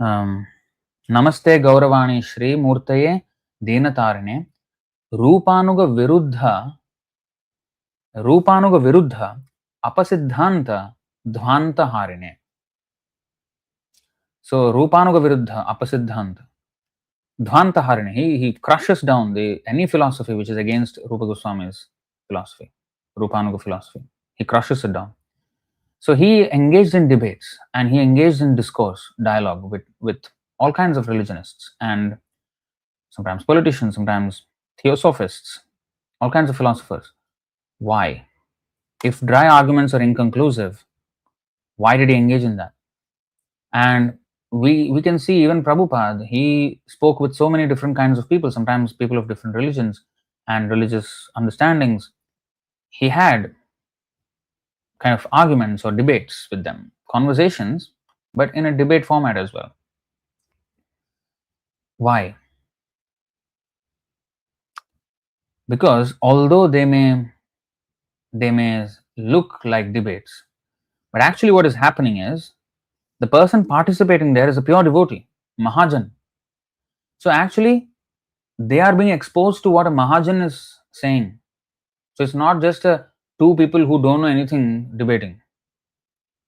Namaste Gauravani Shri Murtaye Dinatarine Rupanuga Viruddha Apasiddhanta Dhvanta Harine. So Rupanuga Viruddha Apasiddhanta Dhvanta Harine. He crushes down any philosophy which is against Rupa Goswami's philosophy, Rupanuga philosophy. He crushes it down. So he engaged in debates and he engaged in discourse, dialogue with all kinds of religionists and sometimes politicians, sometimes theosophists, all kinds of philosophers. Why? If dry arguments are inconclusive, why did he engage in that? And we can see even Prabhupada, he spoke with so many different kinds of people, sometimes people of different religions and religious understandings. He had kind of arguments or debates with them, conversations, but in a debate format as well. Why? Because although they may look like debates, but actually what is happening is the person participating there is a pure devotee, Mahajan. So actually they are being exposed to what a Mahajan is saying. So it's not just two people who don't know anything debating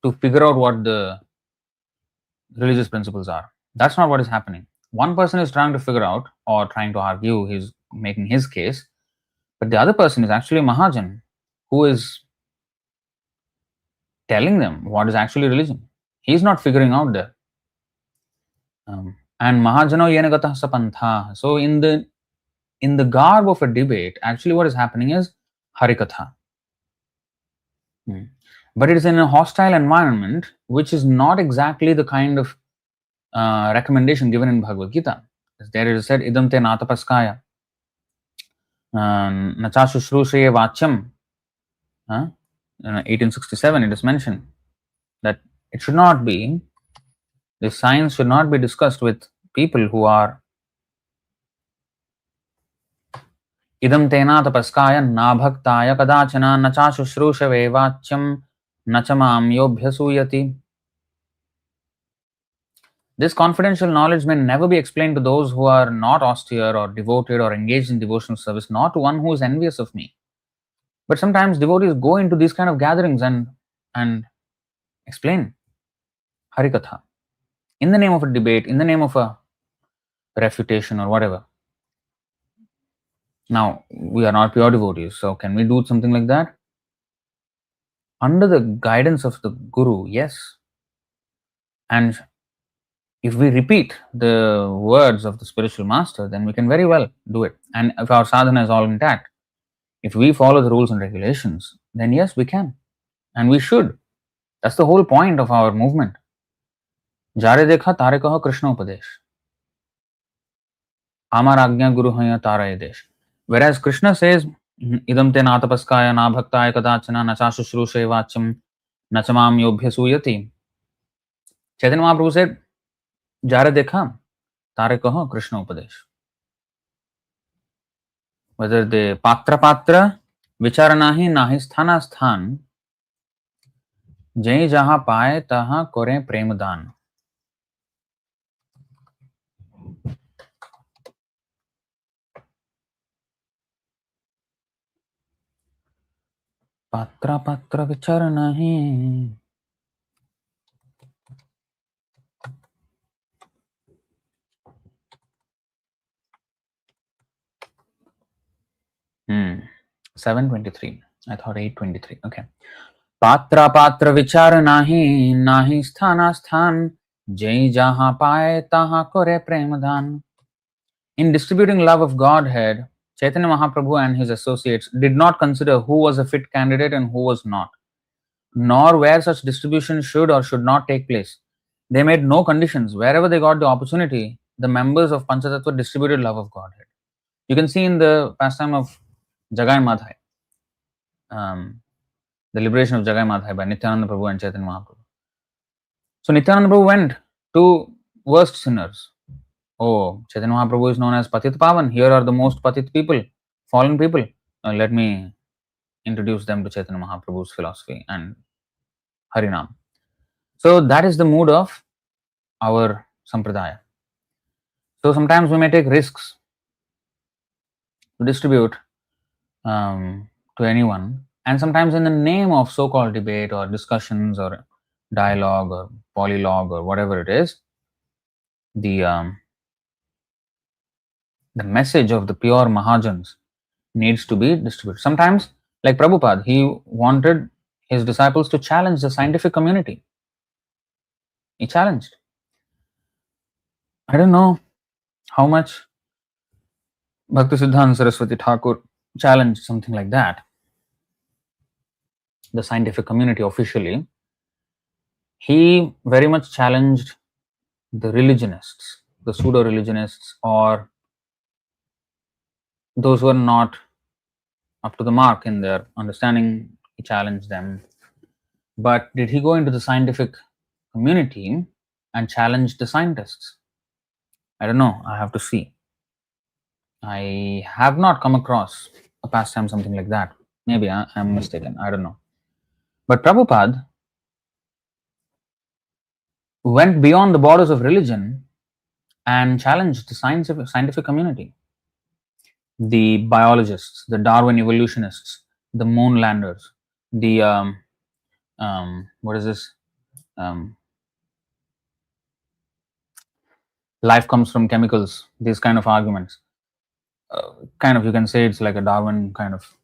to figure out what the religious principles are. That's not what is happening. One person is trying to figure out or trying to argue, he's making his case, but the other person is actually a Mahajan who is telling them what is actually religion. He's not figuring out there. And Mahajano yena gatah sapantha. So in the garb of a debate, actually what is happening is Harikatha. But it is in a hostile environment, which is not exactly the kind of recommendation given in Bhagavad-gītā. There it is said, idam te natapaskaya, nachashu shrushriye vachyam. 1867, it is mentioned that it should not be, the science should not be discussed with people who are Idam tena tapaskaya na bhaktaya kadachana na cha shushrusha vacham na cha mam yobhyasuyati. This confidential knowledge may never be explained to those who are not austere or devoted or engaged in devotional service, not to one who is envious of me. But sometimes devotees go into these kind of gatherings and explain Harikatha in the name of a debate, in the name of a refutation or whatever. Now, we are not pure devotees, so can we do something like that? Under the guidance of the Guru, yes. And if we repeat the words of the spiritual master, then we can very well do it. And if our sadhana is all intact, if we follow the rules and regulations, then yes, we can. And we should. That's the whole point of our movement. Jare dekha tare kaho Krishna upadesh. Amar agnya guru haya tara desh. Whereas Krishna says, idam te na tapaskaya na bhaktaya kadachana na cha shushrushe vacham na cha mam yobhyasuyati. Chaitanya Mahaprabhu said, Jare dekha tare kaho Krishna upadesh. Whether the patra vichara nahi nahi sthana sthan जय जहां पाए तहां करें प्रेमदान. पात्र विचार नहीं. 723. I thought 823. Okay. पात्र विचार नाही नाही स्थाना स्थान जय जहां पाए तहां करे Premdan. In distributing love of Godhead, Chaitanya Mahaprabhu and his associates did not consider who was a fit candidate and who was not, nor where such distribution should or should not take place. They made no conditions. Wherever they got the opportunity, the members of Panchatattva distributed love of Godhead. You can see in the pastime of Jagai Madhai, the liberation of Jagai Madhai by Nityananda Prabhu and Chaitanya Mahaprabhu. So Nityananda Prabhu went to worst sinners. Oh, Chaitanya Mahaprabhu is known as Patit Pavan. Here are the most Patit people, fallen people. Let me introduce them to Chaitanya Mahaprabhu's philosophy and Harinam. So that is the mood of our sampradaya. So sometimes we may take risks to distribute to anyone, and sometimes in the name of so-called debate or discussions or dialogue or polylogue or whatever it is, the message of the pure Mahajans needs to be distributed. Sometimes, like Prabhupada, he wanted his disciples to challenge the scientific community. He challenged. I don't know how much Bhaktisiddhanta Saraswati Thakur challenged something like that. The scientific community officially. He very much challenged the religionists, the pseudo-religionists, or those who are not up to the mark in their understanding. He challenged them. But did he go into the scientific community and challenge the scientists? I don't know. I have to see. I have not come across a pastime something like that. Maybe I am mistaken. I don't know. But Prabhupada went beyond the borders of religion and challenged the scientific community. The biologists, the Darwin evolutionists, the moon landers, the what is this? Life comes from chemicals. These kind of arguments. Kind of, you can say it's like a Darwin kind of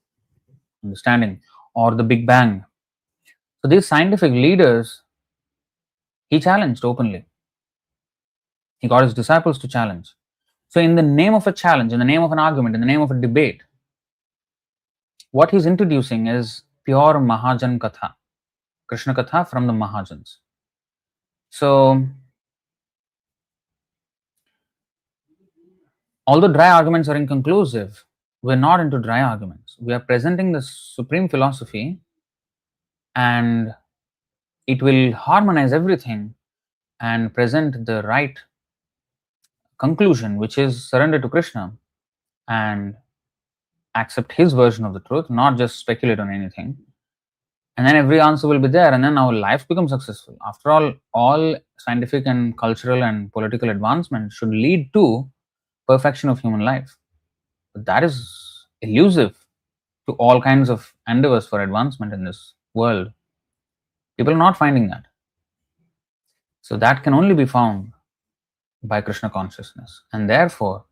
understanding, or the Big Bang. So these scientific leaders, he challenged openly. He got his disciples to challenge. So in the name of a challenge, in the name of an argument, in the name of a debate, what he's introducing is pure Mahajan Katha, Krishna Katha from the Mahajans. So, although dry arguments are inconclusive, we're not into dry arguments. We are presenting the supreme philosophy, and it will harmonize everything and present the right conclusion, which is surrender to Krishna and accept his version of the truth, not just speculate on anything. And then every answer will be there, and then our lives become successful. After all scientific and cultural and political advancement should lead to perfection of human life. But that is elusive to all kinds of endeavors for advancement in this world. People are not finding that. So that can only be found by Krishna consciousness. And therefore,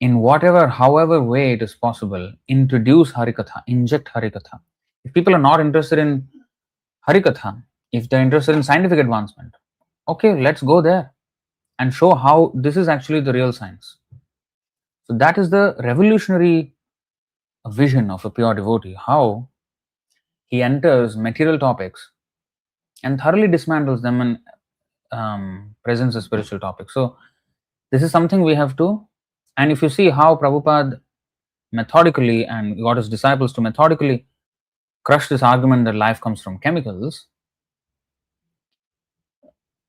in whatever, however way it is possible, introduce Harikatha, inject Harikatha. If people are not interested in Harikatha, if they're interested in scientific advancement, okay, let's go there and show how this is actually the real science. So that is the revolutionary vision of a pure devotee, how he enters material topics and thoroughly dismantles them and presents a spiritual topic. So this is something we have to, and if you see how Prabhupada methodically and got his disciples to methodically crush this argument that life comes from chemicals,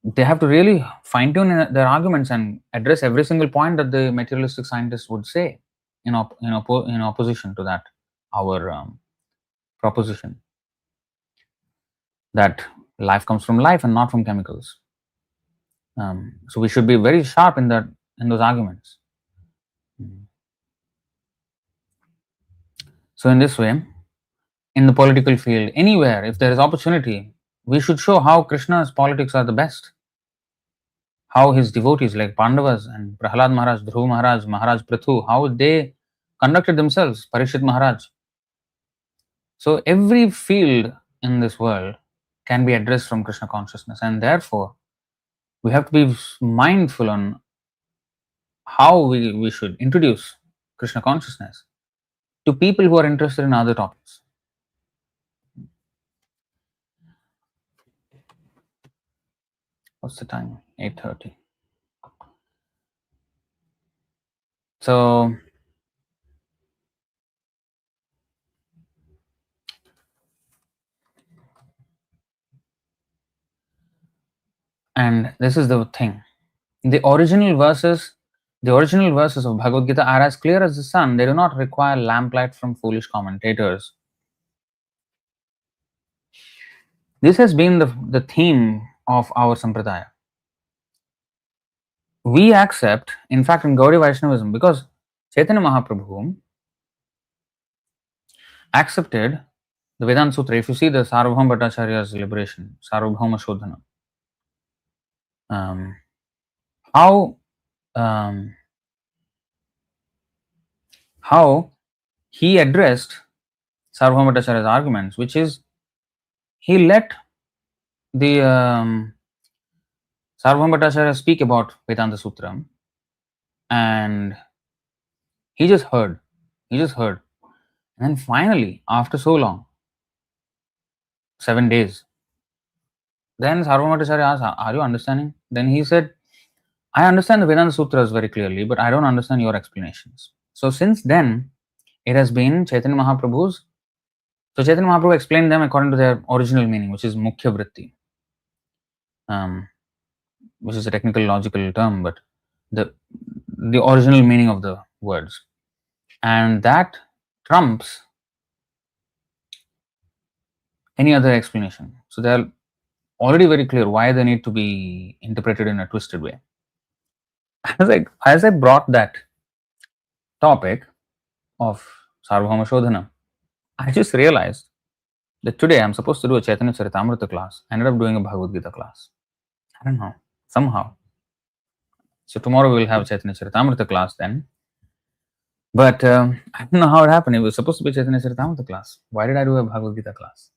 they have to really fine-tune their arguments and address every single point that the materialistic scientists would say in opposition to that, our proposition that life comes from life and not from chemicals. So we should be very sharp in those arguments. So in this way, in the political field, anywhere, if there is opportunity, we should show how Krishna's politics are the best. How his devotees like Pandavas and Prahlad Maharaj, Dhruv Maharaj, Maharaj Prithu, how they conducted themselves, Parishit Maharaj. So every field in this world can be addressed from Krishna consciousness, and therefore we have to be mindful on how we should introduce Krishna consciousness to people who are interested in other topics. What's the time? 8:30. So and this is the thing. The original verses of Bhagavad-gītā are as clear as the sun. They do not require lamplight from foolish commentators. This has been the theme of our sampradaya. We accept, in fact, in Gaudiya Vaishnavism, because Chaitanya Mahaprabhu accepted the Vedanta Sutra. If you see the Sarvabhauma Bhattacharya's liberation, Sarvabhauma Shodhana, how he addressed Sarvabhauma Bhattacharya's arguments, which is he let the Sarvabhauma Bhattacharya speak about Vedanta Sutra, and he just heard. And then finally, after so long, 7 days, then Sarvabhauma Bhattacharya asked, "Are you understanding?" Then he said, "I understand the Vedanta Sutras very clearly, but I don't understand your explanations." So since then, it has been Chaitanya Mahaprabhu's. So Chaitanya Mahaprabhu explained them according to their original meaning, which is Mukhya Vritti, which is a technical logical term, but the original meaning of the words. And that trumps any other explanation. So they are already very clear why they need to be interpreted in a twisted way. As I brought that topic of Sarvabhauma Shodhana, I just realized that today I'm supposed to do a Chaitanya Charitamrita class. I ended up doing a Bhagavad-gītā class. I don't know, somehow. So tomorrow we'll have Chaitanya Charitamrita class then. But I don't know how it happened. It was supposed to be Chaitanya Charitamrita class. Why did I do a Bhagavad-gītā class?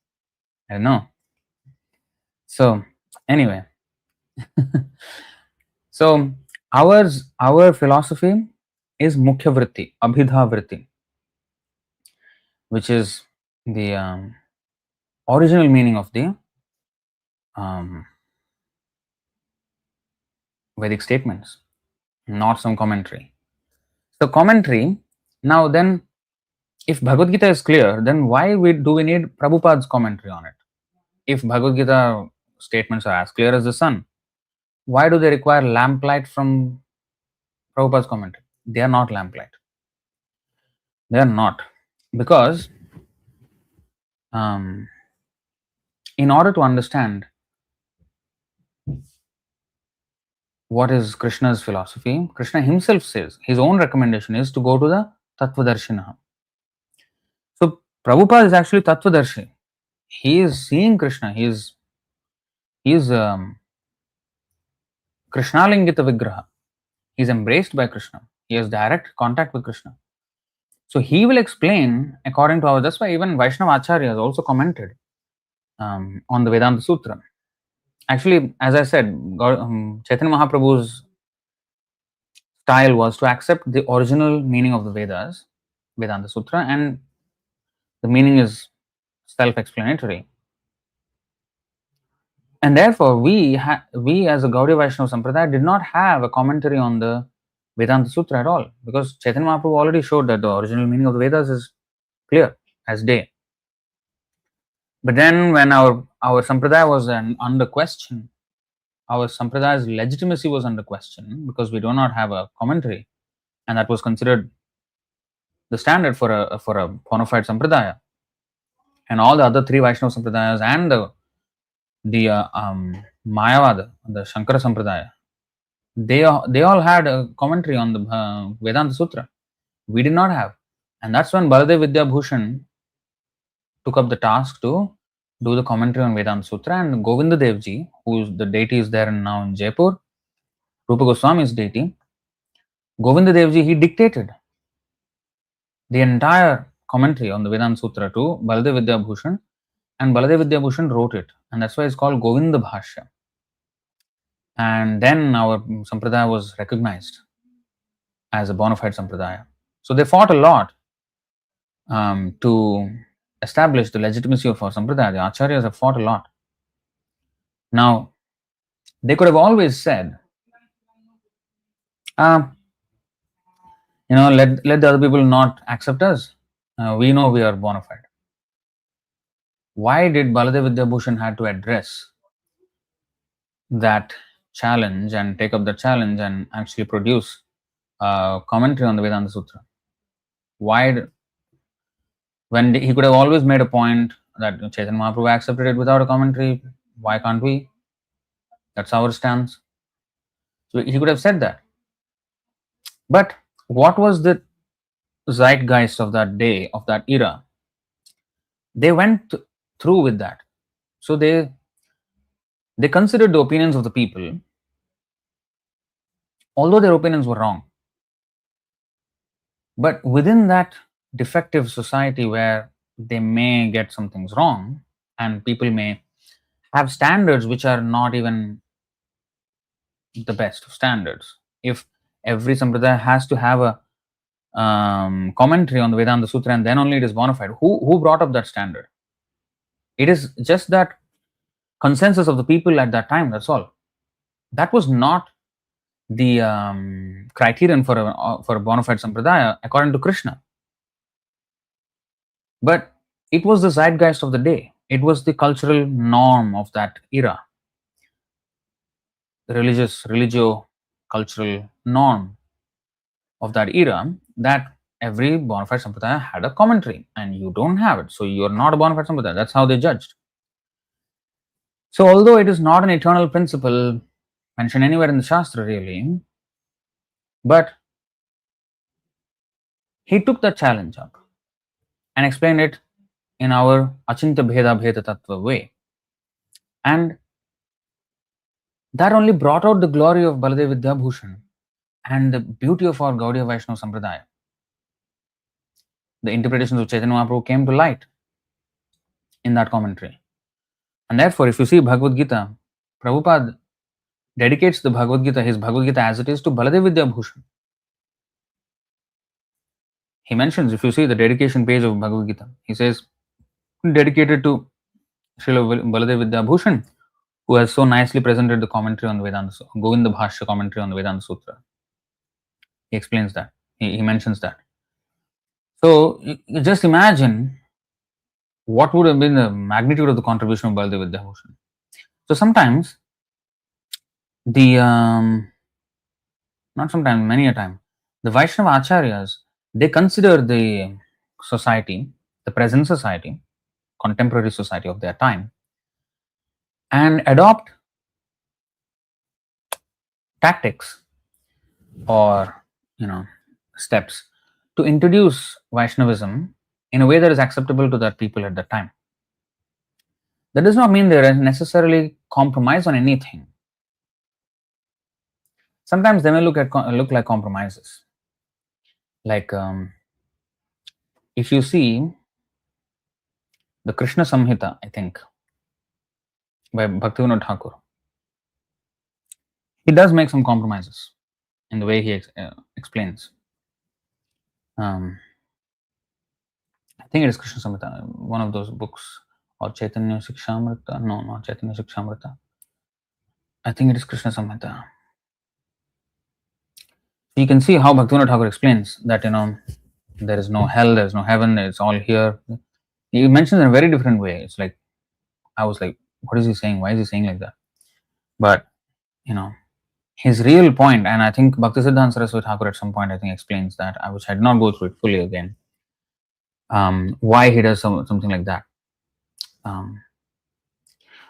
I don't know. So anyway, so our philosophy is Mukhya Vritti, Abhidha Vritti, which is the original meaning of the Vedic statements, not some commentary. So commentary, now then, if Bhagavad-gītā is clear, then why do we need Prabhupada's commentary on it? If Bhagavad-gītā statements are as clear as the sun, why do they require lamplight from Prabhupada's commentary? They are not lamplight. They are not. Because in order to understand what is Krishna's philosophy, Krishna himself says his own recommendation is to go to the Tattvadarshinah. So Prabhupada is actually Tattvadarshi. He is seeing Krishna. He is Krishnalingita Vigraha. He is embraced by Krishna. He has direct contact with Krishna. So he will explain according to our. That's why even Vaishnava Acharya has also commented on the Vedanta Sutra. Actually, as I said, Chaitanya Mahaprabhu's style was to accept the original meaning of the Vedas, Vedanta Sutra, and the meaning is self-explanatory. And therefore, we as a Gaudiya Vaishnava Sampradaya did not have a commentary on the Vedanta Sutra at all, because Chaitanya Mahaprabhu already showed that the original meaning of the Vedas is clear as day. But then, when our Sampradaya was under question, our Sampradaya's legitimacy was under question because we do not have a commentary, and that was considered the standard for a bona fide Sampradaya. And all the other three Vaishnava Sampradayas and the Mayavada, the Shankara Sampradaya, they all had a commentary on the Vedanta Sutra. We did not have. And that's when Baladev Vidyabhushan took up the task to do the commentary on Vedanta Sutra, and Govinda Devji, who is the deity is there now in Jaipur, Rupa Goswami's deity, Govinda Devji, he dictated the entire commentary on the Vedanta Sutra to Baladev Vidyabhushan, and Baladev Vidyabhushan wrote it, and that's why it's called Govinda Bhashya. And then our Sampradaya was recognized as a bona fide Sampradaya. So they fought a lot to establish the legitimacy of our Sampradaya. The Acharyas have fought a lot. Now, they could have always said, let the other people not accept us. We know we are bona fide. Why did Baladev Vidyabhushan had to address that challenge and take up the challenge and actually produce a commentary on the Vedanta Sutra? Why? When he could have always made a point that Chaitanya Mahaprabhu accepted it without a commentary, why can't we? That's our stance. So he could have said that. But what was the zeitgeist of that day, of that era? They went through with that. So they considered the opinions of the people, although their opinions were wrong. But within that defective society where they may get some things wrong and people may have standards which are not even the best of standards. If every Sampradaya has to have a commentary on the Vedanta Sutra and then only it is bona fide, who brought up that standard? It is just that consensus of the people at that time, that's all. That was not the criterion for a bona fide Sampradaya according to Krishna. But it was the zeitgeist of the day. It was the cultural norm of that era. The religio-cultural norm of that era, that every bona fide Sampradaya had a commentary, and you don't have it. So you're not a bona fide Sampradaya. That's how they judged. So although it is not an eternal principle mentioned anywhere in the Shastra really, but he took the challenge up and explained it in our Achintya Bheda Bheda Tattva way. And that only brought out the glory of Baladev Vidyabhushan and the beauty of our Gaudiya Vaishnava Sampradaya. The interpretations of Chaitanya Mahaprabhu came to light in that commentary. And therefore, if you see Bhagavad-gītā, Prabhupada dedicates the Bhagavad-gītā, his Bhagavad-gītā as it is, to Baladev Vidyabhushan. He mentions, if you see the dedication page of Bhagavad-gītā, he says, dedicated to Srila Baladev Vidyabhushan, who has so nicely presented the commentary on the Vedanta, Govinda Bhashya commentary on the Vedanta Sutra. He explains that. He mentions that. So you just imagine what would have been the magnitude of the contribution of Baladev Vidyabhushan. So sometimes not sometimes, many a time, the Vaishnava Acharyas, they consider the society, the present society, contemporary society of their time, and adopt tactics or steps to introduce Vaishnavism in a way that is acceptable to that people at that time. That does not mean they necessarily compromise on anything. Sometimes they may look like compromises. Like if you see the Krishna Samhita, I think, by Bhaktivinoda Thakur, he does make some compromises in the way he explains. I think it is Krishna Samhita, one of those books, or Chaitanya Shikshamrita. No, not Chaitanya Shikshamrita. I think it is Krishna Samhita. You can see how Bhaktivinoda Thakur explains that there is no hell, there is no heaven, it's all here. He mentions in a very different way. It's like, I was like, what is he saying? Why is he saying like that? But his real point, and I think Bhaktisiddhanta Saraswati Thakur at some point I think explains that, which I did not go through it fully again, why he does something like that.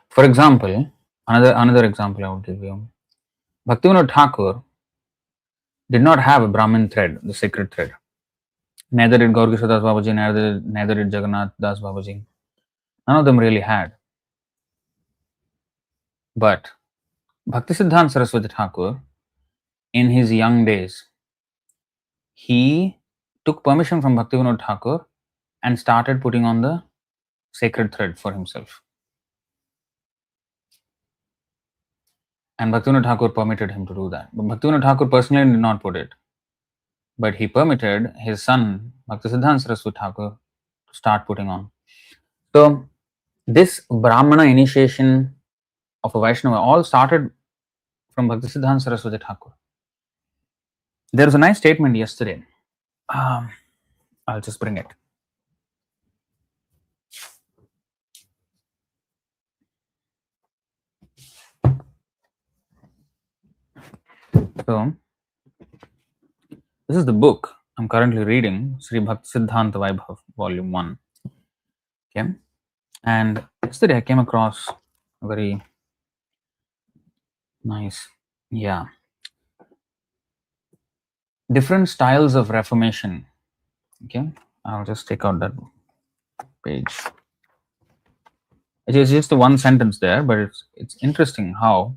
For example, another example I would give you, Bhaktivinoda Thakur did not have a Brahmin thread, the sacred thread. Neither did Gaurkishore Das Babaji, neither did Jagannath Das Babaji. None of them really had. But Bhaktisiddhanta Saraswati Thakur, in his young days, he took permission from Bhaktivinoda Thakur and started putting on the sacred thread for himself. And Bhaktivinoda Thakur permitted him to do that. But Bhaktivinoda Thakur personally did not put it. But he permitted his son, Bhaktisiddhanta Saraswati Thakur, to start putting on. So, this Brahmana initiation of a Vaishnava all started from Bhaktisiddhanta Saraswati Thakur. There was a nice statement yesterday. I'll just bring it. So, this is the book I'm currently reading, Sri Bhaktisiddhanta Vaibhav, Volume 1. Okay. And yesterday I came across a very nice, different styles of reformation. Okay. I'll just take out that page. It is just the one sentence there, but it's interesting how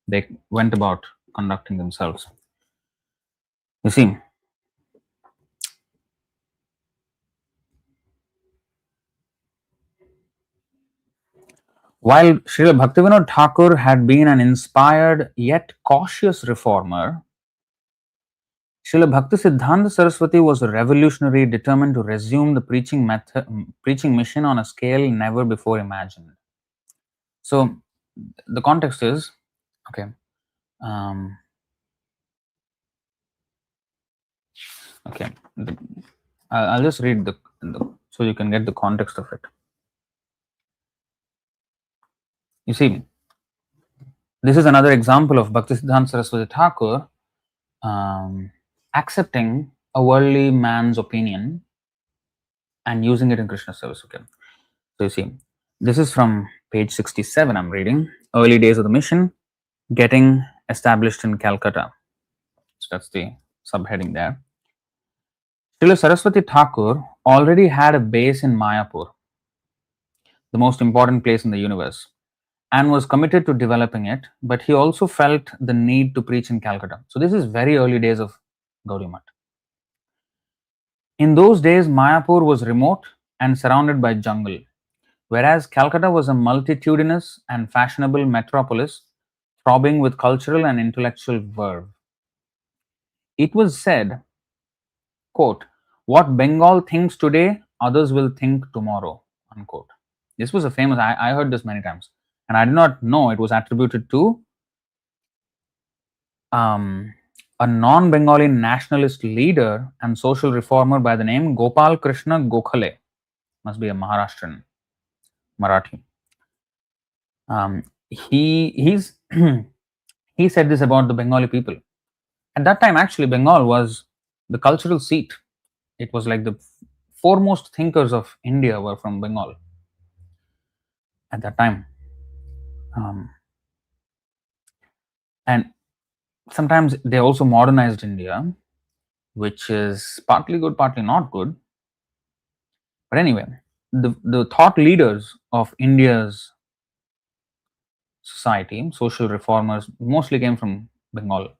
they went about conducting themselves. You see, while Srila Bhaktivinoda Thakur had been an inspired yet cautious reformer, Srila Bhaktisiddhanta Saraswati was a revolutionary determined to resume the preaching mission on a scale never before imagined. So, the context is, okay, I'll just read so you can get the context of it. You see, this is another example of Bhaktisiddhanta Saraswati Thakur accepting a worldly man's opinion and using it in Krishna service. Okay, so you see, this is from page 67. I'm reading early days of the mission, getting established in Calcutta. So that's the subheading there. Srila Saraswati Thakur already had a base in Mayapur, the most important place in the universe, and was committed to developing it, but he also felt the need to preach in Calcutta. So this is very early days of Gaudiya Math. In those days, Mayapur was remote and surrounded by jungle, whereas Calcutta was a multitudinous and fashionable metropolis throbbing with cultural and intellectual verve. It was said, quote, "What Bengal thinks today, others will think tomorrow," unquote. This was a famous, I heard this many times, and I did not know it was attributed to a non-Bengali nationalist leader and social reformer by the name Gopal Krishna Gokhale. Must be a Maharashtrian, Marathi. He said this about the Bengali people. At that time, actually, Bengal was the cultural seat. It was like the foremost thinkers of India were from Bengal at that time. And sometimes they also modernized India, which is partly good, partly not good. But anyway, the thought leaders of India's society, social reformers, mostly came from Bengal.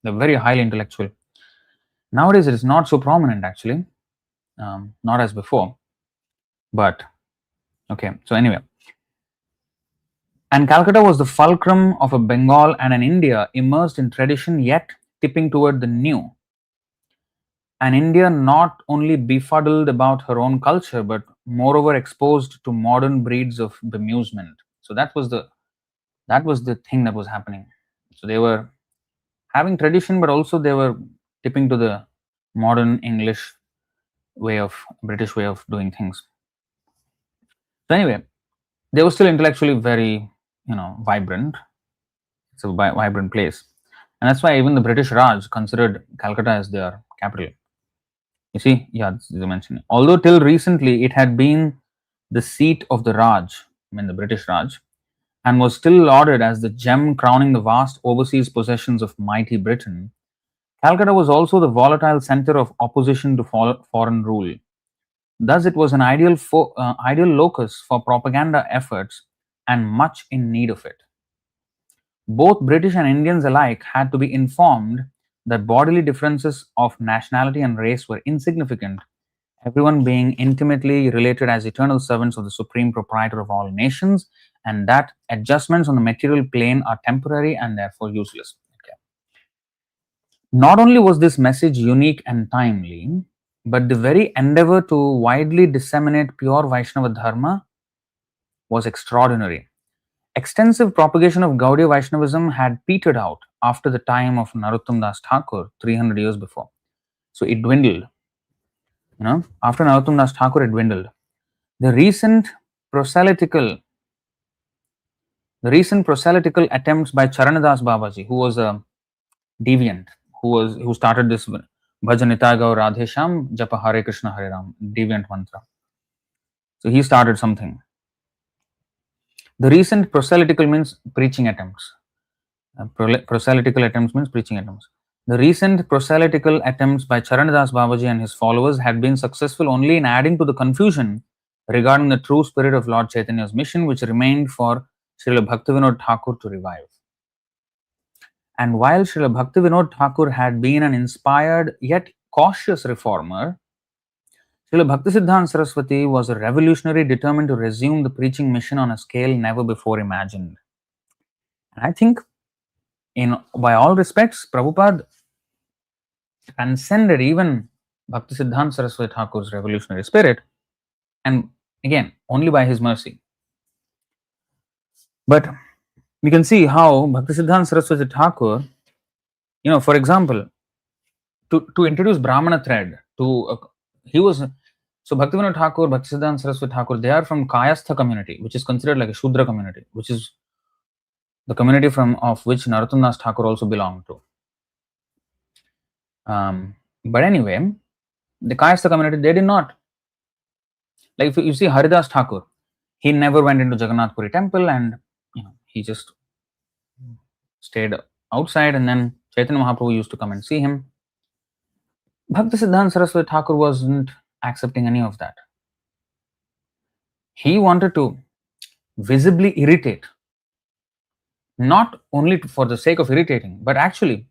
They're very highly intellectual. Nowadays, it is not so prominent actually, not as before. But okay, so anyway. And Calcutta was the fulcrum of a Bengal and an India immersed in tradition yet tipping toward the new. An India not only befuddled about her own culture, but moreover exposed to modern breeds of bemusement. So that was the thing that was happening. So they were having tradition, but also they were tipping to the modern English way of British way of doing things. So anyway, they were still intellectually very, vibrant. It's a vibrant place, and that's why even the British Raj considered Calcutta as their capital. You see, yeah, this is mentioned. Although till recently it had been the seat of the Raj, the British Raj, and was still lauded as the gem crowning the vast overseas possessions of mighty Britain, Calcutta was also the volatile center of opposition to foreign rule. Thus, it was an ideal locus for propaganda efforts and much in need of it. Both British and Indians alike had to be informed that bodily differences of nationality and race were insignificant, everyone being intimately related as eternal servants of the supreme proprietor of all nations, and that adjustments on the material plane are temporary and therefore useless. Okay. Not only was this message unique and timely, but the very endeavor to widely disseminate pure Vaishnava dharma was extraordinary. Extensive propagation of Gaudiya Vaishnavism had petered out after the time of Narottam Das Thakur 300 years before. So it dwindled. After Narottam Das Thakur, it dwindled. The recent proselytical attempts by Charanadas Babaji, who was a deviant, who started this Bhajanita Gaur Radhe Sham Japa Hare Krishna Hare Ram, deviant mantra. So he started something. The recent proselytical means preaching attempts. Proselytical attempts means preaching attempts. The recent proselytical attempts by Charanadas Babaji and his followers had been successful only in adding to the confusion regarding the true spirit of Lord Chaitanya's mission, which remained for Srila Bhaktivinoda Thakur to revive. And while Srila Bhaktivinoda Thakur had been an inspired yet cautious reformer, Srila Bhaktisiddhanta Saraswati was a revolutionary determined to resume the preaching mission on a scale never before imagined. And I think, by all respects, Prabhupada transcended even Bhaktisiddhanta Saraswati Thakur's revolutionary spirit, and again, only by his mercy. But we can see how Bhaktisiddhanta Saraswati Thakur, for example, to introduce Brahmana thread so Bhaktivinoda Thakur, Bhaktisiddhanta Saraswati Thakur, they are from Kayastha community, which is considered like a Shudra community, which is the community of which Narottam Das Thakur also belonged to. But anyway, the Kayastha community, they did not. Like if you see Haridas Thakur, he never went into Jagannath Puri temple, and he just stayed outside, and then Chaitanya Mahaprabhu used to come and see him. Bhaktisiddhanta Saraswati Thakur wasn't accepting any of that. He wanted to visibly irritate, not only for the sake of irritating, but actually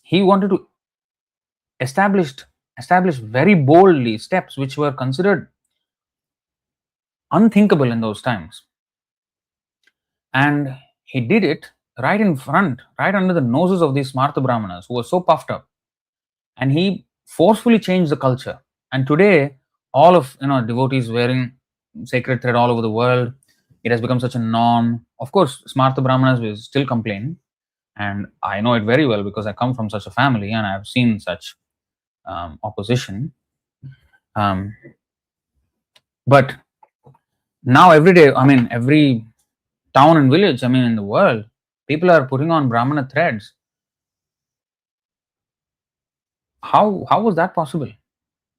he wanted to establish very boldly steps which were considered unthinkable in those times. And he did it right in front, right under the noses of these Smartha Brahmanas who were so puffed up. And he forcefully changed the culture. And today, all of devotees wearing sacred thread all over the world, it has become such a norm. Of course, Smartha Brahmanas will still complain, and I know it very well because I come from such a family and I have seen such opposition. But now every day, every town and village, in the world, people are putting on Brahmana threads. How was that possible?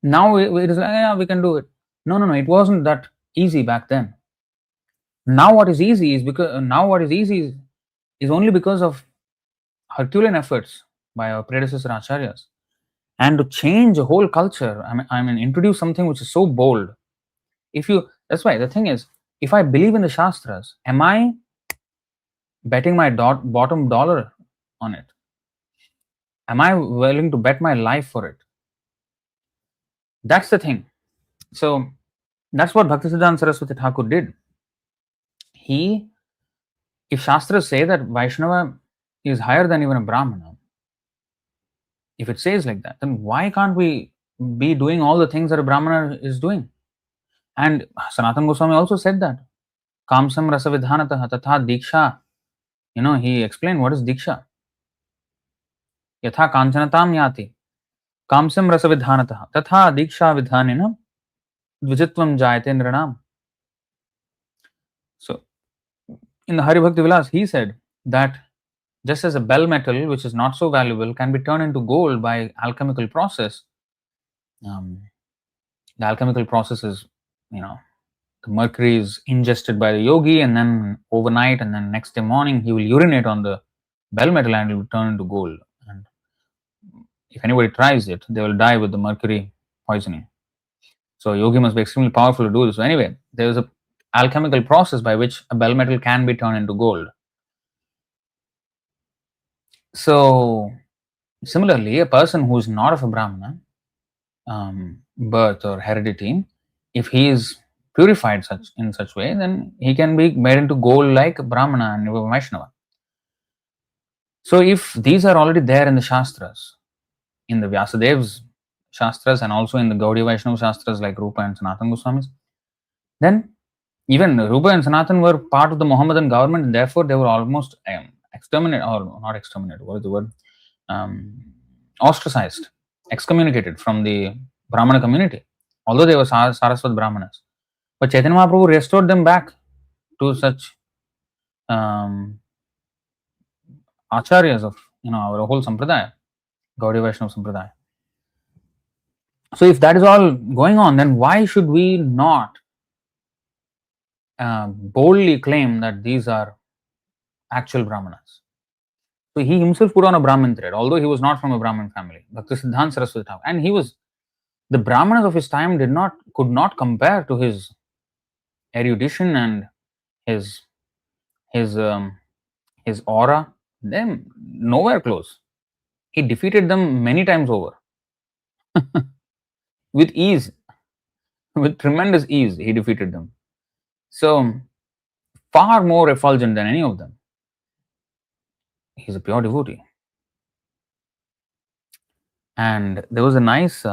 Now it is like, yeah, we can do it. No, it wasn't that easy back then. Now what is easy is only because of Herculean efforts by our predecessor acharyas, and to change a whole culture. I mean, introduce something which is so bold. That's why the thing is, if I believe in the Shastras, am I betting my bottom dollar on it? Am I willing to bet my life for it? That's the thing. So that's what Bhaktisiddhanta Saraswati Thakur did. If Shastras say that Vaishnava is higher than even a Brahmana, if it says like that, then why can't we be doing all the things that a Brahmana is doing? And Sanatana Goswami also said that. Kamsam rasa vidhanatah tatha diksha. He explained what is diksha. Yatha kanchanatam yati. Kamsam rasa vidhanatah tatha diksha vidhanina dvijitvam jayate nranam. So, in the Hari Bhakti Vilas, he said that just as a bell metal, which is not so valuable, can be turned into gold by alchemical process. The alchemical process is, the mercury is ingested by the yogi, and then overnight, and then next day morning, he will urinate on the bell metal and it will turn into gold. And if anybody tries it, they will die with the mercury poisoning. So yogi must be extremely powerful to do this. So anyway, there is a alchemical process by which a bell metal can be turned into gold. So similarly, a person who is not of a Brahmana birth or heredity, if he is purified in such way, then he can be made into gold like Brahmana and Vaishnava. So if these are already there in the Shastras, in the Vyasadev's Shastras and also in the Gaudiya Vaishnava Shastras like Rupa and Sanatana Goswamis, then even Rupa and Sanatan were part of the Mohammedan government, and therefore they were almost exterminated, or not exterminated, what is the word? Ostracized, excommunicated from the Brahmana community, although they were Saraswat Brahmanas. But Chaitanya Mahaprabhu restored them back to such acharyas of our whole sampradaya, Gaudiya Vaishnava sampradaya. So if that is all going on, then why should we not boldly claim that these are actual Brahmanas? So he himself put on a Brahmin thread, although he was not from a Brahmin family, Bhaktisiddhanta Saraswati Thakur, and the Brahmanas of his time could not compare to his erudition and his aura. Them nowhere close. He defeated them many times over with ease, with tremendous ease. He defeated them. So far more effulgent than any of them. He's a pure devotee. And there was a nice,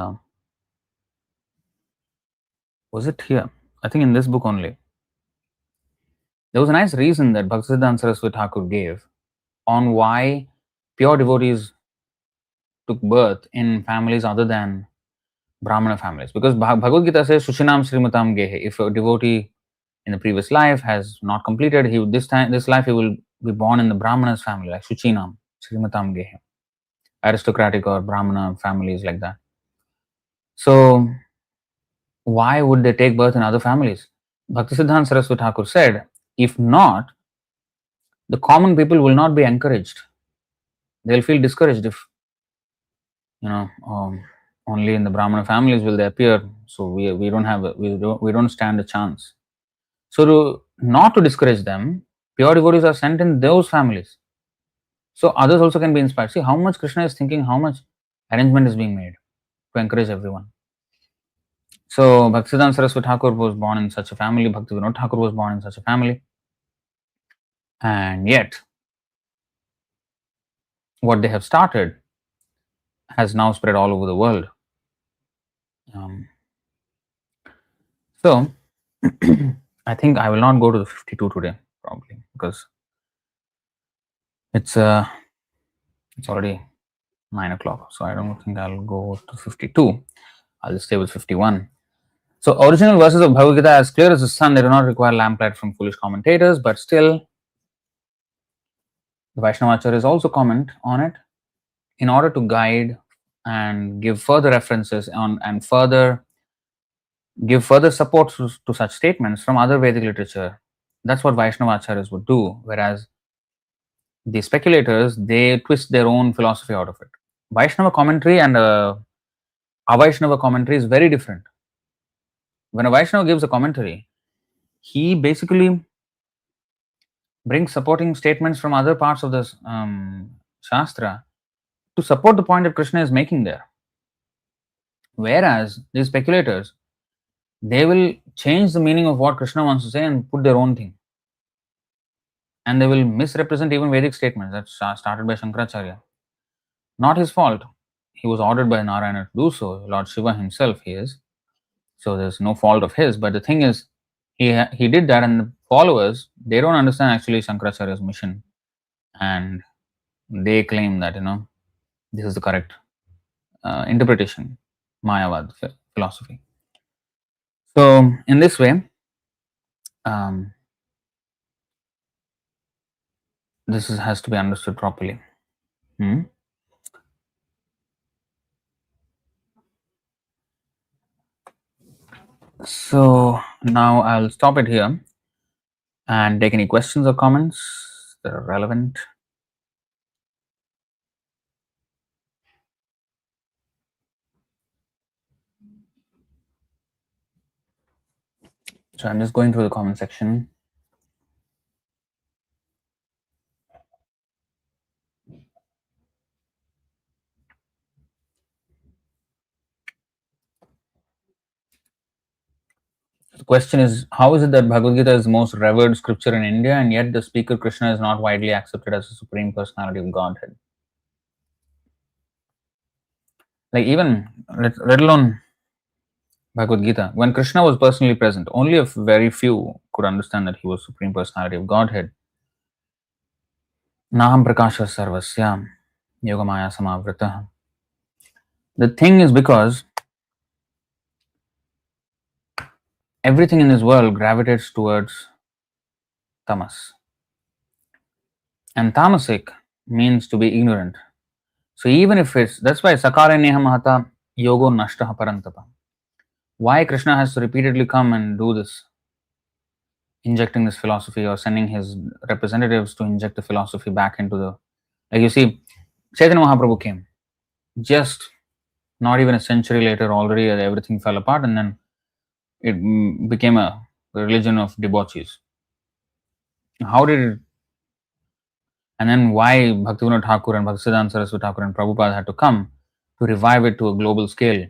was it here? I think in this book only. There was a nice reason that Bhaktisiddhanta Saraswati Thakur gave on why pure devotees took birth in families other than Brahmana families. Because Bhagavad-gītā says, Shuchinam Srimatam Gehe. If a devotee in the previous life has not completed, this life he will be born in the Brahmana's family, like Shuchinam Srimatam Gehe. Aristocratic or Brahmana families like that. So why would they take birth in other families? Bhaktisiddhanta Saraswati Thakur said, if not, the common people will not be encouraged. They'll feel discouraged if, only in the Brahmana families will they appear. So we don't stand a chance. So not to discourage them, pure devotees are sent in those families. So others also can be inspired. See how much Krishna is thinking, how much arrangement is being made to encourage everyone. So Bhaktisiddhanta Saraswati Thakur was born in such a family. Bhaktivinoda Thakur was born in such a family. And yet, what they have started has now spread all over the world. So, I think I will not go to the 52 today, probably, because it's already 9 o'clock. So I don't think I'll go to 52. I'll just stay with 51. So original verses of Bhagavad-gītā as clear as the sun. They do not require lamplight from foolish commentators, but still the Vaishnava Acharyas also comment on it in order to guide and give further references on and further give further support to such statements from other Vedic literature. That's what Vaishnava acharyas would do, whereas the speculators, they twist their own philosophy out of it. Vaishnava commentary and Avaishnava commentary is very different. When a Vaishnava gives a commentary, he basically brings supporting statements from other parts of the Shastra to support the point that Krishna is making there. Whereas these speculators, they will change the meaning of what Krishna wants to say and put their own thing. And they will misrepresent even Vedic statements that started by Shankaracharya. Not his fault. He was ordered by Narayana to do so. Lord Shiva himself, he is. So there's no fault of his. But the thing is, he did that, and the followers, they don't understand actually Shankaracharya's mission. And they claim that, this is the correct interpretation, Mayavad philosophy. So in this way, this has to be understood properly. So now I'll stop it here and take any questions or comments that are relevant. So I'm just going through the comment section. The question is, how is it that Bhagavad-gītā is the most revered scripture in India, and yet the speaker Krishna is not widely accepted as a supreme personality of Godhead? Like even, let alone Bhagavad-gītā, when Krishna was personally present, only a very few could understand that he was supreme personality of Godhead. Naham prakasha sarvasya yogamaya samavritah. The thing is because everything in this world gravitates towards tamas. And tamasic means to be ignorant. So even if that's why sakara neha mahata yogo nashtaha parantapa. Why Krishna has to repeatedly come and do this, injecting this philosophy or sending his representatives to inject the philosophy back into the, like you see, Chaitanya Mahaprabhu came, just not even a century later, already everything fell apart, and then it became a religion of debauchees. How did it? And then why Bhaktivinoda Thakur and Bhaktisiddhanta Saraswati Thakur and Prabhupada had to come to revive it to a global scale?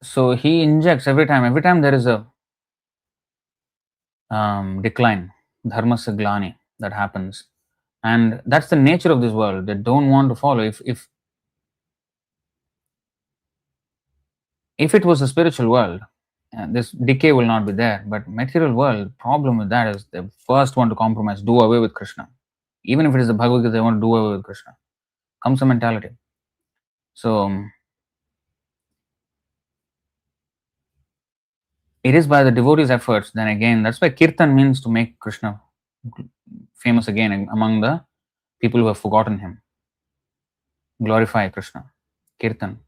So he injects every time there is a decline, dharma saglani that happens, and that's the nature of this world. They don't want to follow. If it was a spiritual world, this decay will not be there. But material world, problem with that is they first want to compromise, do away with Krishna. Even if it is the Bhagavad Gita, they want to do away with Krishna. Comes a mentality. So it is by the devotees' efforts. Then again, that's why Kirtan means to make Krishna famous again among the people who have forgotten him. Glorify Krishna, Kirtan.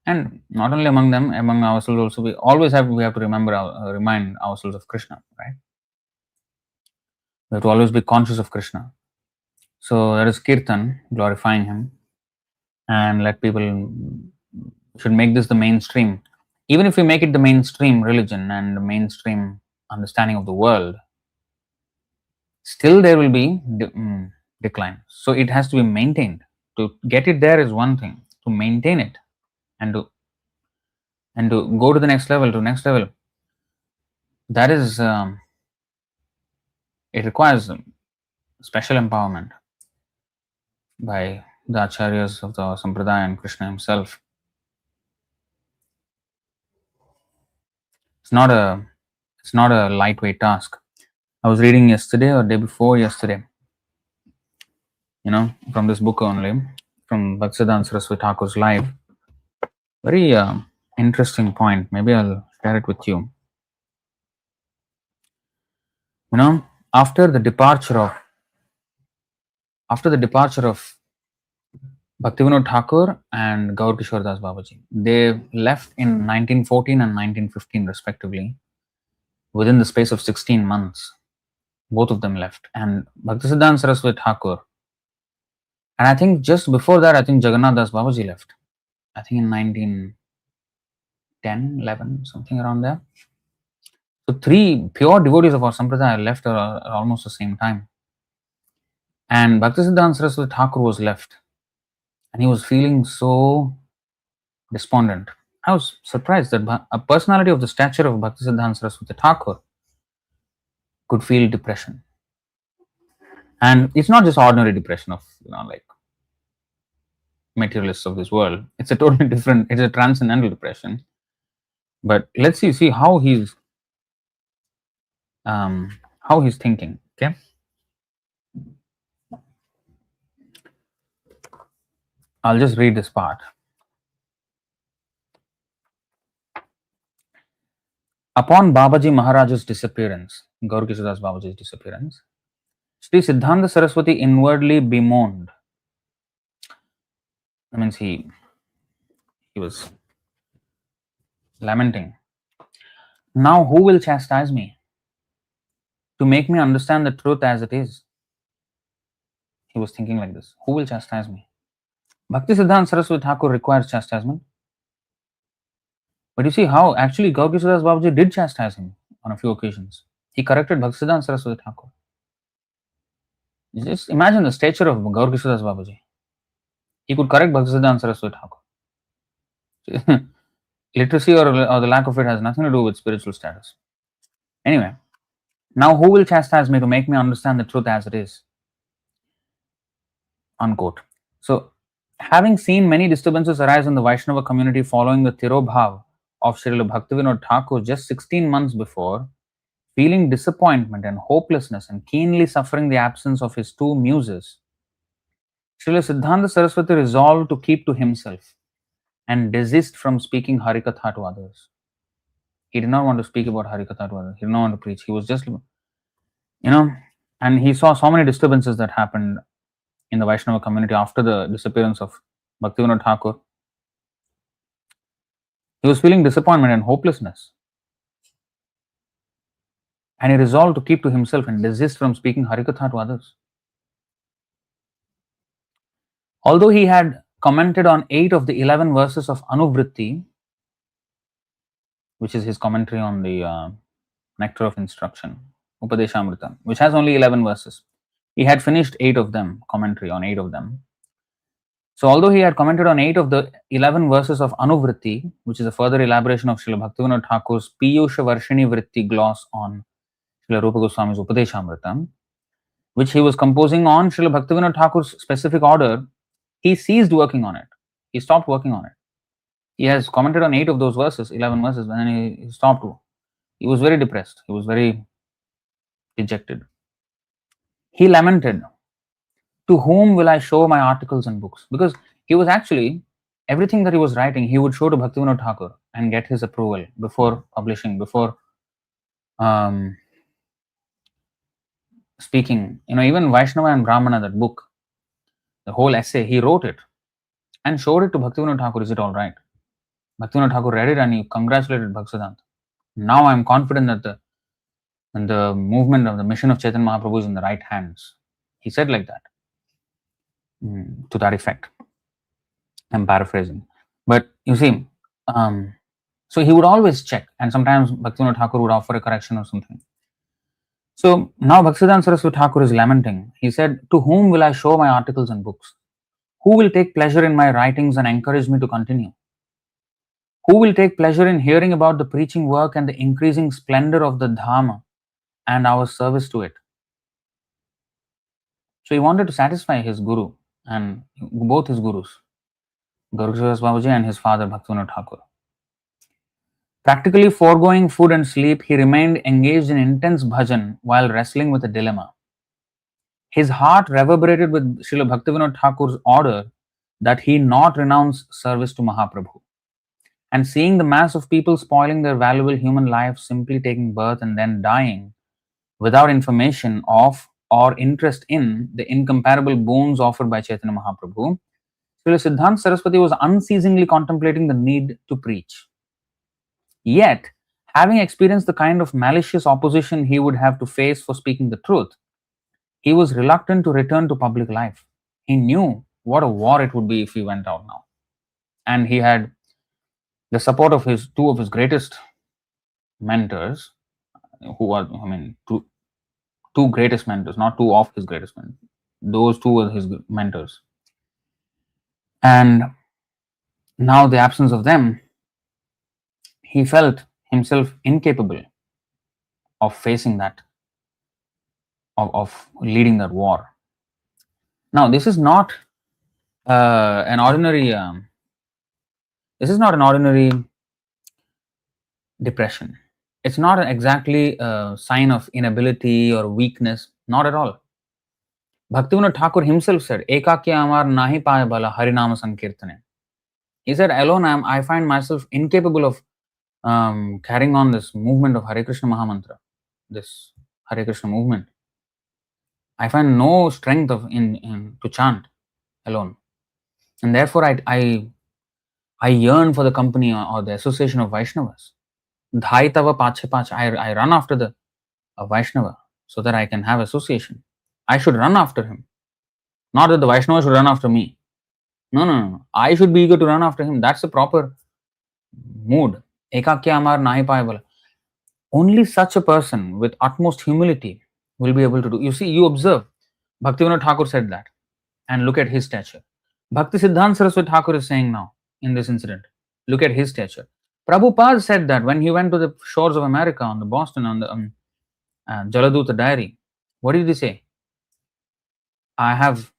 And not only among them, among ourselves also, we have to remind ourselves of Krishna, right? We have to always be conscious of Krishna. So that is Kirtan, glorifying him, and let people should make this the mainstream. Even if we make it the mainstream religion and the mainstream understanding of the world, still there will be decline. So it has to be maintained. To get it there is one thing. To maintain it and to go to the next level, that is it requires special empowerment by the acharyas of the sampradaya and Krishna himself. It's not a lightweight task. I was reading yesterday or day before yesterday, from this book only, from Bhaktisiddhanta Saraswati Thakur's life. Very interesting point. Maybe I'll share it with you. After the departure of Bhaktivinoda Thakur and Gaur Kishore Das Babaji. They left in 1914 and 1915 respectively, within the space of 16 months. Both of them left. And Bhaktisiddhanta Saraswati Thakur, and I think just before that, I think Jagannath Das Babaji left. I think in 1910, 11, something around there. So three pure devotees of our Sampradaya left at almost the same time. And Bhaktisiddhanta Saraswati Thakur was left. And he was feeling so despondent. I was surprised that a personality of the stature of Bhaktisiddhanta Saraswati Thakur could feel depression. And it's not just ordinary depression of, like materialists of this world. It's a totally different, it's a transcendental depression. But let's see how he's thinking. Okay. I'll just read this part. Upon Babaji Maharaj's disappearance, Gaur Kishore Das Babaji's disappearance, Sri Siddhanta Saraswati inwardly bemoaned. That means he was lamenting. Now who will chastise me to make me understand the truth as it is? He was thinking like this. Who will chastise me? Bhaktisiddhanta Saraswati Thakur requires chastisement. But you see how actually Gaur Kishore Das Babaji did chastise him on a few occasions. He corrected Bhaktisiddhanta Saraswati Thakur. Just imagine the stature of Gaur Kishore Das Babaji. He could correct Bhaktisiddhanta Saraswati Thakur. Literacy or the lack of it has nothing to do with spiritual status. Anyway, now who will chastise me to make me understand the truth as it is? Unquote. So, having seen many disturbances arise in the Vaishnava community following the Tirobhav of Srila Bhaktivinoda Thakur just 16 months before, feeling disappointment and hopelessness and keenly suffering the absence of his two muses, Srila Siddhanta Saraswati resolved to keep to himself and desist from speaking Harikatha to others. He did not want to speak about Harikatha to others. He did not want to preach. He was just, and he saw so many disturbances that happened in the Vaishnava community after the disappearance of Bhaktivinoda Thakur. He was feeling disappointment and hopelessness. And he resolved to keep to himself and desist from speaking Harikatha to others. Although he had commented on 8 of the 11 verses of Anuvritti, which is his commentary on the Nectar of Instruction, Upadeshamrita, which has only 11 verses. He had finished 8 of them, commentary on 8 of them. So although he had commented on 8 of the 11 verses of Anuvritti, which is a further elaboration of Srila Bhaktivinoda Thakur's Piyusha Varshini Vritti gloss on Srila Rupa Goswami's Upadeshamrita, which he was composing on Srila Bhaktivinoda Thakur's specific order, he ceased working on it. He stopped working on it. He has commented on 8 of those verses, 11 verses, and then he stopped. He was very depressed. He was very dejected. He lamented, to whom will I show my articles and books? Because he was actually, everything that he was writing, he would show to Bhaktivinoda Thakur and get his approval before publishing, before speaking. Even Vaishnava and Brahmana, that book, the whole essay, he wrote it and showed it to Bhaktivinoda Thakur. Is it all right? Bhaktivinoda Thakur read it and he congratulated Bhaktisiddhanta. Now I am confident that the movement of the mission of Chaitanya Mahaprabhu is in the right hands. He said like that, to that effect. I'm paraphrasing. But you see, so he would always check, and sometimes Bhaktivinoda Thakur would offer a correction or something. So now Bhaktisiddhanta Saraswati Thakur is lamenting. He said, to whom will I show my articles and books? Who will take pleasure in my writings and encourage me to continue? Who will take pleasure in hearing about the preaching work and the increasing splendor of the Dhamma and our service to it? So he wanted to satisfy his guru and both his gurus, Gaur Kishore Das Babaji and his father Bhaktivinoda Thakur. Practically foregoing food and sleep, he remained engaged in intense bhajan while wrestling with a dilemma. His heart reverberated with Srila Bhaktivinoda Thakur's order that he not renounce service to Mahaprabhu. And seeing the mass of people spoiling their valuable human life, simply taking birth and then dying, without information of or interest in the incomparable boons offered by Chaitanya Mahaprabhu, Srila Siddhanta Saraswati was unceasingly contemplating the need to preach. Yet, having experienced the kind of malicious opposition he would have to face for speaking the truth, he was reluctant to return to public life. He knew what a war it would be if he went out now. And he had the support of two of his greatest mentors, who are, two greatest mentors, not two of his greatest mentors. Those two were his mentors. And now, the absence of them, he felt himself incapable of facing that, of leading that war. Now, this is not an ordinary. This is not an ordinary depression. It's not exactly a sign of inability or weakness. Not at all. Bhaktivinoda Thakur himself said, "Ekakya amar nahi paye bala harinama sankirtane." He said, "Alone I find myself incapable of carrying on this movement of Hare Krishna Mahamantra, this Hare Krishna movement. I find no strength to chant alone, and therefore I yearn for the company or the association of Vaishnavas. Dhaitava pache pache. I run after the Vaishnava so that I can have association. I should run after him, not that the Vaishnava should run after me. No. I should be eager to run after him. That's the proper mood. Ekakya amar nahi paye bala." Only such a person with utmost humility will be able to do. You see, you observe, Bhaktivinoda Thakur said that, and look at his stature. Bhakti Siddhanta Saraswati Thakur is saying now in this incident, look at his stature. Prabhupada said that when he went to the shores of America, on the Boston, on the Jaladuta diary. What did he say? I have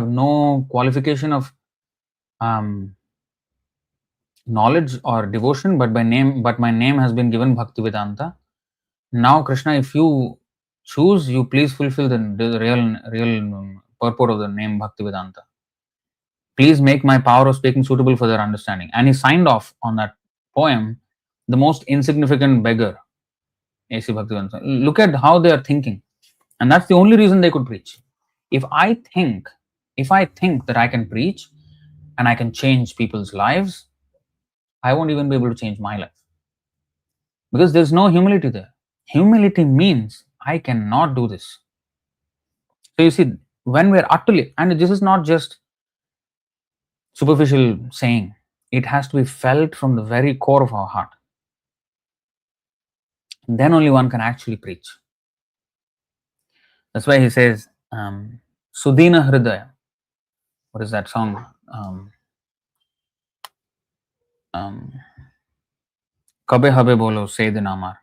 no qualification of knowledge or devotion, but my name has been given Bhaktivedanta. Now, Krishna, if you choose, you please fulfill the real purport of the name Bhaktivedanta. Please make my power of speaking suitable for their understanding. And he signed off on that poem, the most insignificant beggar, A.C. Bhaktivedanta. Look at how they are thinking. And that's the only reason they could preach. If I think that I can preach and I can change people's lives, I won't even be able to change my life. Because there's no humility there. Humility means I cannot do this. So you see, when we're utterly, and this is not just superficial saying, it has to be felt from the very core of our heart. Then only one can actually preach. That's why he says, Sudina Hridaya. What is that song? Kabe habe bolo se din amar.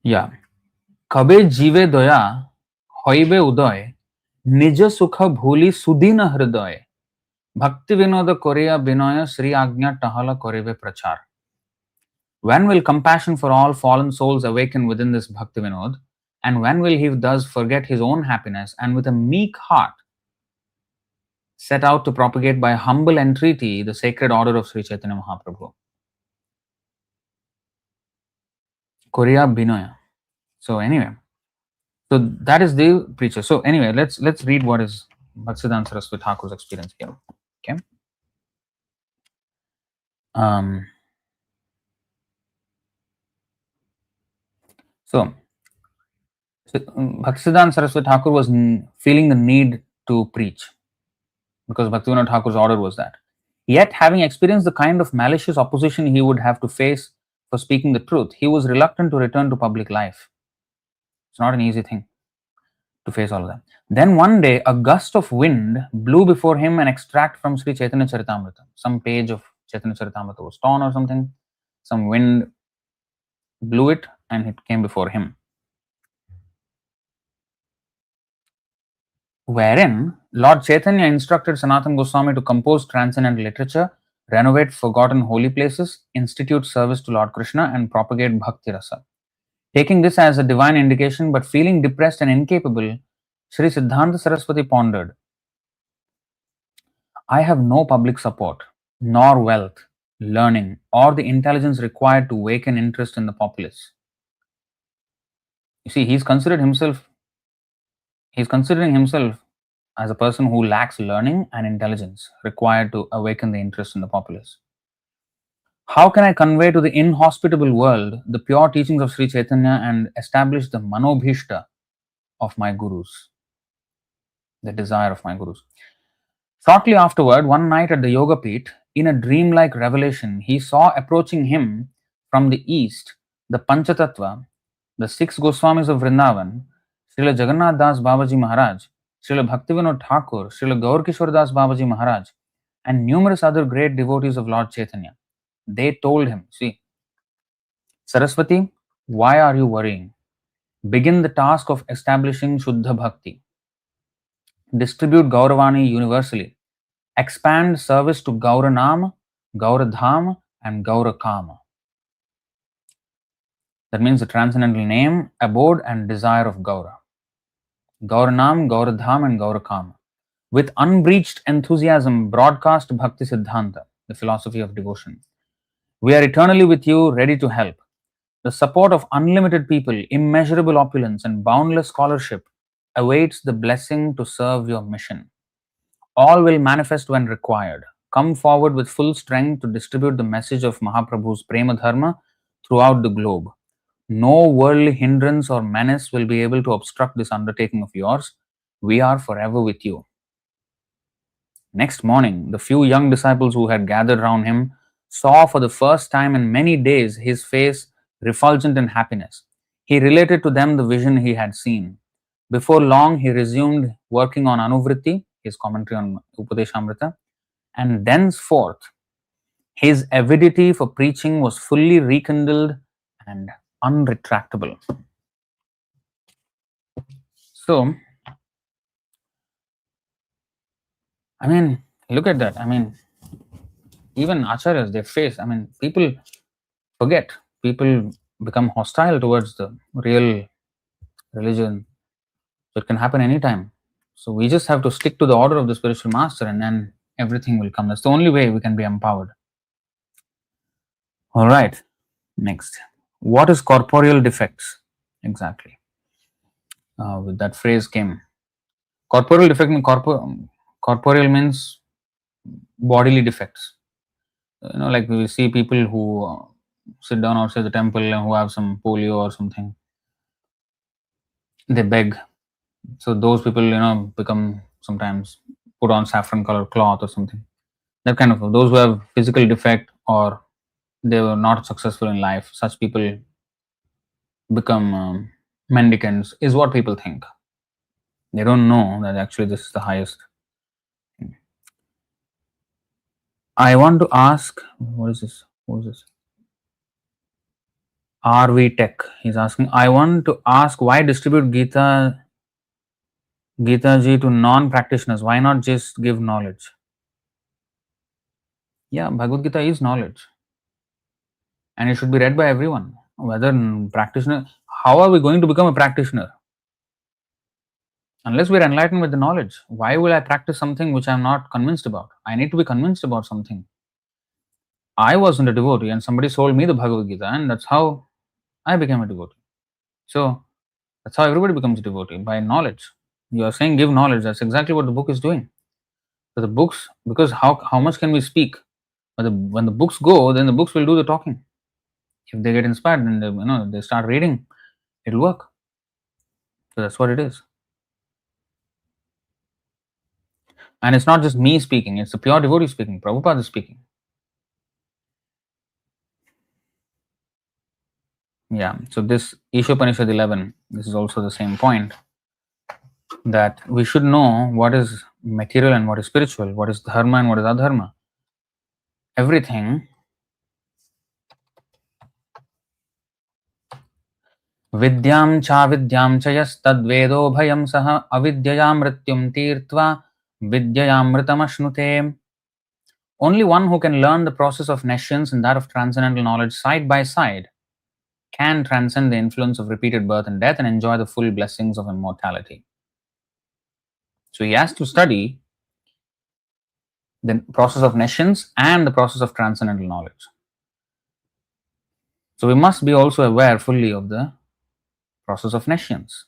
Yeah. Kabe jive doya hoibe udoy nija sukha bhuli sudina hridoy bhakti vinoda korea binoya sri agnya tahala korebe prachar. When will compassion for all fallen souls awaken within this Bhakti Vinod? And when will he thus forget his own happiness and with a meek heart set out to propagate by humble entreaty the sacred order of Sri Chaitanya Mahaprabhu? Korea Binoya. So anyway, so that is the preacher. So anyway, let's read what is Bhaktisiddhanta Saraswati Thakur's experience here. Okay. So Bhaktisiddhanta Saraswati Thakur was feeling the need to preach because Bhaktivinoda Thakur's order was that. Yet, having experienced the kind of malicious opposition he would have to face for speaking the truth, he was reluctant to return to public life. It's not an easy thing to face all of that. Then one day, a gust of wind blew before him an extract from Sri Chaitanya Charitamrita. Some page of Chaitanya Charitamrita was torn or something. Some wind blew it and it came before him. Wherein Lord Chaitanya instructed Sanatana Goswami to compose transcendental literature, renovate forgotten holy places, institute service to Lord Krishna, and propagate bhakti rasa. Taking this as a divine indication, but feeling depressed and incapable, Sri Siddhanta Saraswati pondered, I have no public support, nor wealth, learning, or the intelligence required to awaken interest in the populace. You see, he's considering himself as a person who lacks learning and intelligence required to awaken the interest in the populace. How can I convey to the inhospitable world the pure teachings of Sri Chaitanya and establish the manobhishta of my gurus, the desire of my gurus? Shortly afterward, one night at the Yoga Peeth, in a dreamlike revelation, he saw approaching him from the east the Panchatattva, the six Goswamis of Vrindavan, Srila Jagannath Das Babaji Maharaj, Srila Bhaktivinoda Thakur, Srila Gaur Kishore Das Babaji Maharaj, and numerous other great devotees of Lord Chaitanya. They told him, see, Saraswati, why are you worrying? Begin the task of establishing Shuddha Bhakti. Distribute Gauravani universally. Expand service to Gauranam, Gauradham, and Gaurakama. That means the transcendental name, abode, and desire of Gaura. Gauranam, Gauradham, and Gaurakama. With unbreached enthusiasm, broadcast Bhakti Siddhanta, the philosophy of devotion. We are eternally with you, ready to help. The support of unlimited people, immeasurable opulence, and boundless scholarship awaits the blessing to serve your mission. All will manifest when required. Come forward with full strength to distribute the message of Mahaprabhu's Prema Dharma throughout the globe. No worldly hindrance or menace will be able to obstruct this undertaking of yours. We are forever with you. Next morning, the few young disciples who had gathered round him saw for the first time in many days his face refulgent in happiness. He related to them the vision he had seen. Before long, he resumed working on Anuvritti, his commentary on Upadeshamrita, and thenceforth, his avidity for preaching was fully rekindled and unretractable. So, I mean, look at that. I mean, even acharyas, they face, I mean, people forget, people become hostile towards the real religion. So it can happen anytime. So we just have to stick to the order of the spiritual master and then everything will come. That's the only way we can be empowered. All right, next. What is corporeal defects? Exactly. With that phrase came. Corporeal defect, corporeal means bodily defects. Like we see people who sit down outside the temple and who have some polio or something. They beg. So those people, become sometimes put on saffron colored cloth or something. That kind of, those who have physical defect or they were not successful in life, such people become mendicants, is what people think. They don't know that actually this is the highest. I want to ask, what is this? What is this? RV Tech. He's asking, I want to ask why distribute Gita ji to non-practitioners? Why not just give knowledge? Yeah, Bhagavad-gītā is knowledge. And it should be read by everyone. Whether practitioner, how are we going to become a practitioner? Unless we're enlightened with the knowledge. Why will I practice something which I'm not convinced about? I need to be convinced about something. I wasn't a devotee and somebody sold me the Bhagavad-gītā and that's how I became a devotee. So that's how everybody becomes a devotee, by knowledge. You are saying give knowledge, that's exactly what the book is doing. So the books, because how much can we speak? But when the books go, then the books will do the talking. If they get inspired and they start reading, it'll work. So that's what it is. And it's not just me speaking, it's the pure devotee speaking. Prabhupada is speaking. Yeah, so this Ishopanishad 11, this is also the same point, that we should know what is material and what is spiritual, what is dharma and what is adharma. Everything. Vidyam cha vidyam cha yas tadvedo bhayam saha avidyayam mrityum tirtva vidyayamritam ashnute. Only one who can learn the process of nescience and that of transcendental knowledge side by side can transcend the influence of repeated birth and death and enjoy the full blessings of immortality. So he has to study the process of nescience and the process of transcendental knowledge. So we must be also aware fully of the process of nescience.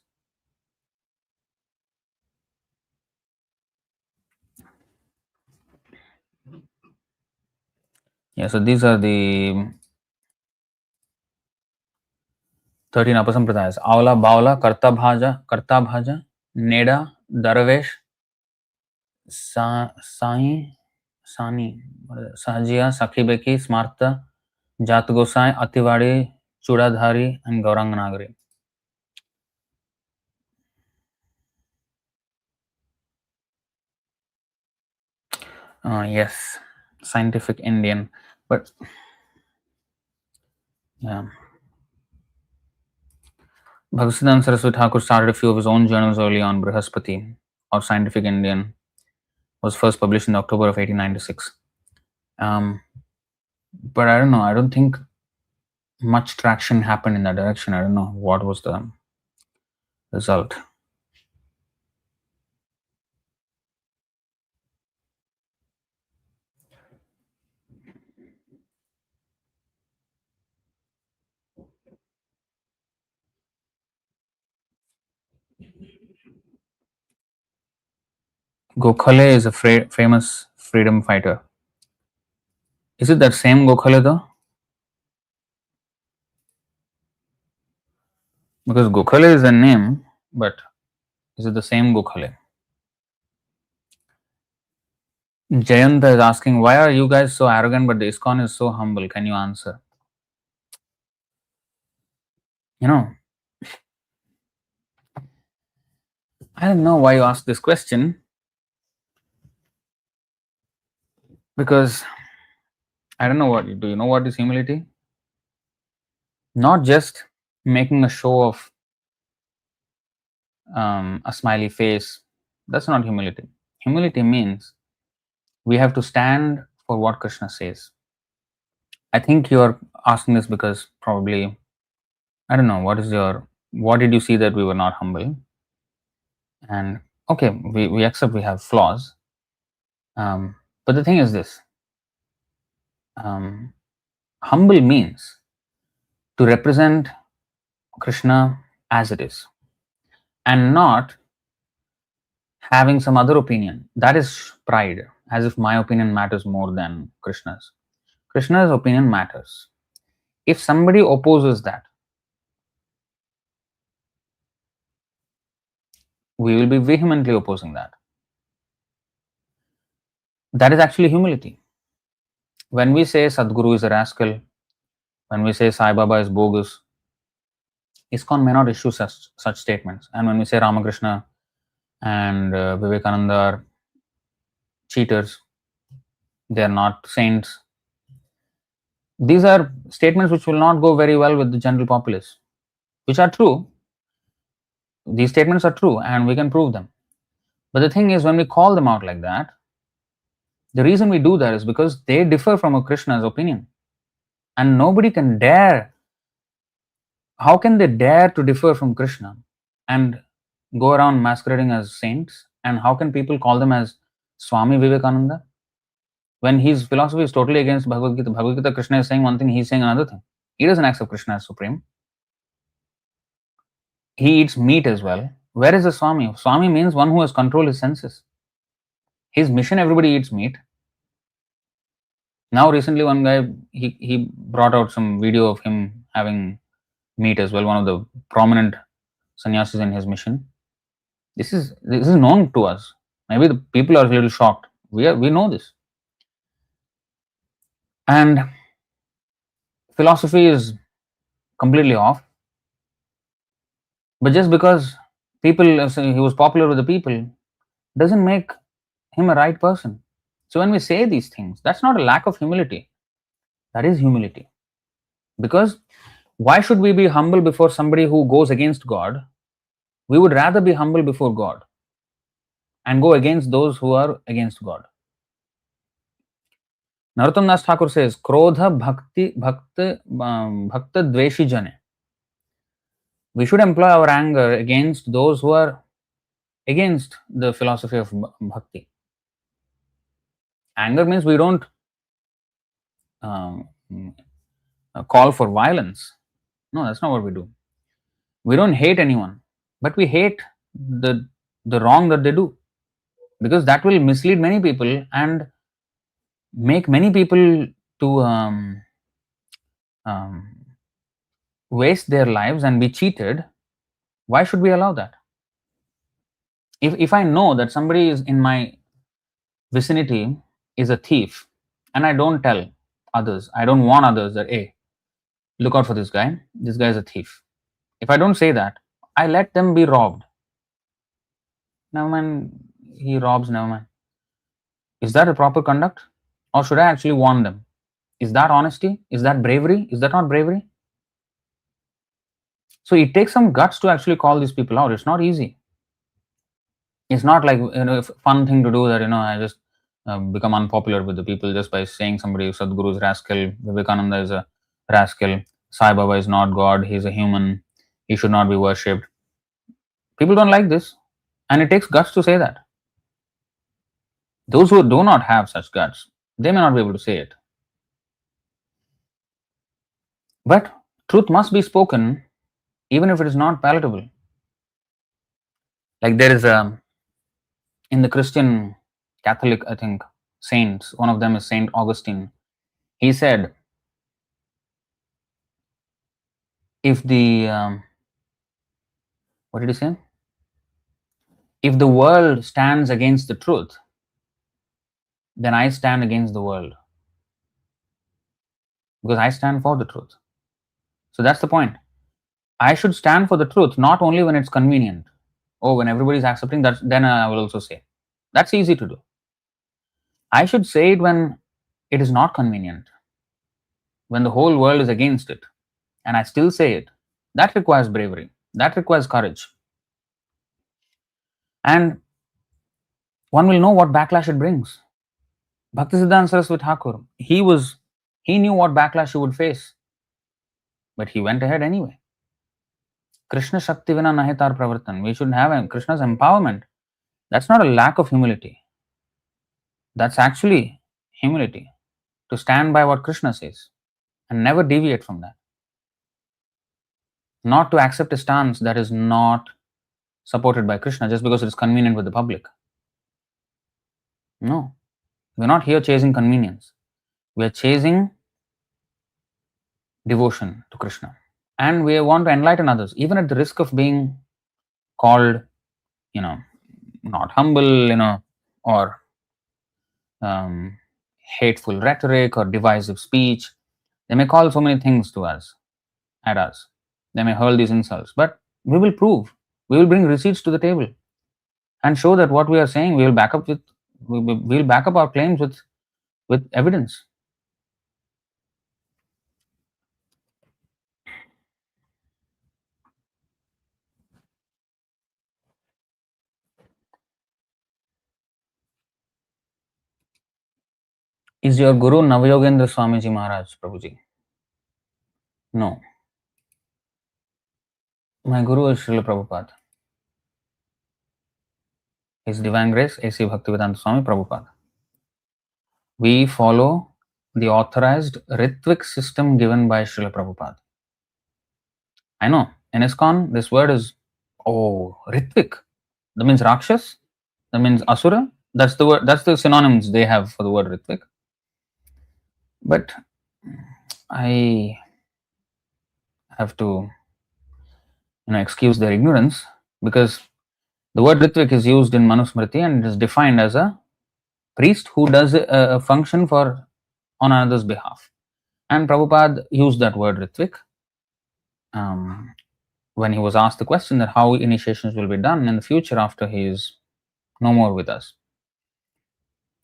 Yeah, so these are the 13 apasampradayas. Avla, Baula, Karta Bhaja, Neda, Darvesh, Sai, Sani, Sahajiya, Sakhi Beki, Smarta, Jat Gosai, Ativadi, Chudadhari, and Gaurang Nagari. Yes, Scientific Indian. But yeah, Bhaktisiddhanta Saraswati Thakur started a few of his own journals early on. Brihaspati, or Scientific Indian, was first published in October of 1896. But I don't know, I don't think much traction happened in that direction. I don't know what was the result. Gokhale is a famous freedom fighter. Is it that same Gokhale though? Because Gokhale is a name, but is it the same Gokhale? Jayanta is asking, why are you guys so arrogant but the ISKCON is so humble? Can you answer? You know, I don't know why you asked this question, because I don't know do you know what is humility? Not just making a show of a smiley face. That's not humility. Humility means we have to stand for what Krishna says. I think you're asking this because probably, I don't know, what did you see that we were not humble? And okay, we accept we have flaws. But the thing is this, humble means to represent Krishna as it is and not having some other opinion. That is pride, as if my opinion matters more than Krishna's. Krishna's opinion matters. If somebody opposes that, we will be vehemently opposing that. That is actually humility. When we say Sadhguru is a rascal, when we say Sai Baba is bogus, ISKCON may not issue such statements. And when we say Ramakrishna and Vivekananda are cheaters, they are not saints, these are statements which will not go very well with the general populace, which are true. These statements are true and we can prove them. But the thing is, when we call them out like that, the reason we do that is because they differ from a Krishna's opinion. And nobody can dare. How can they dare to differ from Krishna and go around masquerading as saints? And how can people call them as Swami Vivekananda? When his philosophy is totally against Bhagavad-gītā. Bhagavad-gītā, Krishna is saying one thing, he's saying another thing. He doesn't accept Krishna as supreme. He eats meat as well. Where is the Swami? Swami means one who has controlled his senses. His mission, everybody eats meat. Now recently one guy, he brought out some video of him having meat as well, one of the prominent sannyasis in his mission. This is known to us. Maybe the people are a little shocked. We know this. And philosophy is completely off. But just because people say he was popular with the people doesn't make him a right person. So when we say these things, that's not a lack of humility. That is humility. Because why should we be humble before somebody who goes against God? We would rather be humble before God and go against those who are against God. Narottam Das Thakur says, Krodha bhakta dveshi jane. We should employ our anger against those who are against the philosophy of bhakti. Anger means we don't um, call for violence. No, that's not what we do. We don't hate anyone, but we hate the wrong that they do, because that will mislead many people and make many people to um, waste their lives and be cheated. Why should we allow that? If I know that somebody is in my vicinity is a thief, and I don't tell others, I don't warn others that, hey, look out for this guy is a thief. If I don't say that, I let them be robbed. Never mind, he robs, never mind. Is that a proper conduct? Or should I actually warn them? Is that honesty? Is that bravery? Is that not bravery? So it takes some guts to actually call these people out. It's not easy. It's not like, a fun thing to do that, I just become unpopular with the people just by saying somebody, Sadhguru is rascal, Vivekananda is a rascal, Sai Baba is not God, he's a human, he should not be worshipped. People don't like this, and it takes guts to say that. Those who do not have such guts, they may not be able to say it. But truth must be spoken, even if it is not palatable. Like there is in the Christian Catholic, I think, saints, one of them is Saint Augustine. He said, if the, what did he say? If the world stands against the truth, then I stand against the world, because I stand for the truth. So that's the point. I should stand for the truth, not only when it's convenient. Oh, when everybody is accepting that, then I will also say. That's easy to do. I should say it when it is not convenient, when the whole world is against it, and I still say it. That requires bravery. That requires courage. And one will know what backlash it brings. Bhaktisiddhanta Saraswati Thakur, he knew what backlash he would face, but he went ahead anyway. Krishna Shakti Vina Nahi Tar Pravartan. We should have Krishna's empowerment. That's not a lack of humility. That's actually humility, to stand by what Krishna says and never deviate from that. Not to accept a stance that is not supported by Krishna just because it is convenient with the public. No, we're not here chasing convenience. We are chasing devotion to Krishna. And we want to enlighten others, even at the risk of being called, not humble, or hateful rhetoric or divisive speech. They may call so many things to us, at us. They may hurl these insults, but we will prove. We will bring receipts to the table and show that what we are saying, we will back up our claims with evidence. Is your Guru Navayogendra Swamiji Maharaj, Prabhuji? No. My Guru is Srila Prabhupada. His Divine Grace, A.C. Bhaktivedanta Swami Prabhupada. We follow the authorized Ritvik system given by Srila Prabhupada. I know, in ISKCON, this word is, Ritvik. That means Rakshas, that means Asura. That's the word, that's the synonyms they have for the word Ritvik. But I have to, excuse their ignorance, because the word Ritvik is used in Manusmriti and it is defined as a priest who does a function on another's behalf. And Prabhupada used that word Ritvik when he was asked the question that how initiations will be done in the future after he is no more with us.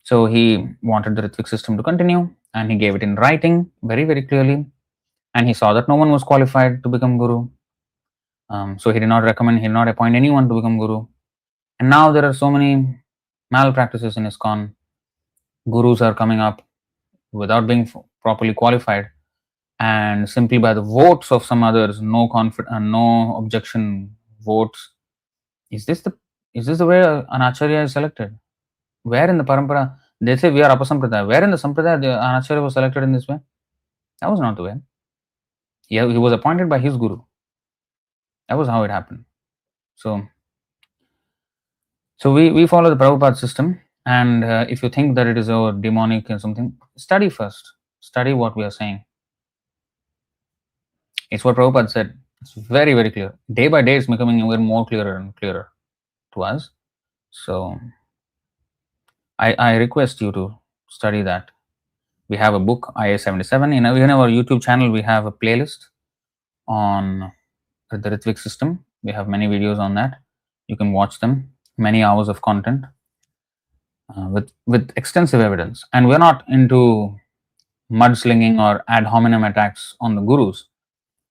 So he wanted the Ritvik system to continue, and he gave it in writing very, very clearly. And he saw that no one was qualified to become Guru. So he did not appoint anyone to become Guru. And now there are so many malpractices in ISKCON. Gurus are coming up without being properly qualified, and simply by the votes of some others, no objection votes. Is this the way an acharya is selected? Where in the parampara? They say we are Apasampradaya. Where in the Sampradaya an Acharya was selected in this way? That was not the way. He was appointed by his guru. That was how it happened. So we follow the Prabhupada system, and if you think that it is a demonic and something, study first. Study what we are saying. It's what Prabhupada said. It's very, very clear. Day by day, it's becoming even more clearer and clearer to us. So I request you to study that. We have a book, IA-77. In our YouTube channel, we have a playlist on the Ritvik system. We have many videos on that. You can watch them. Many hours of content with extensive evidence. And we're not into mudslinging or ad hominem attacks on the gurus.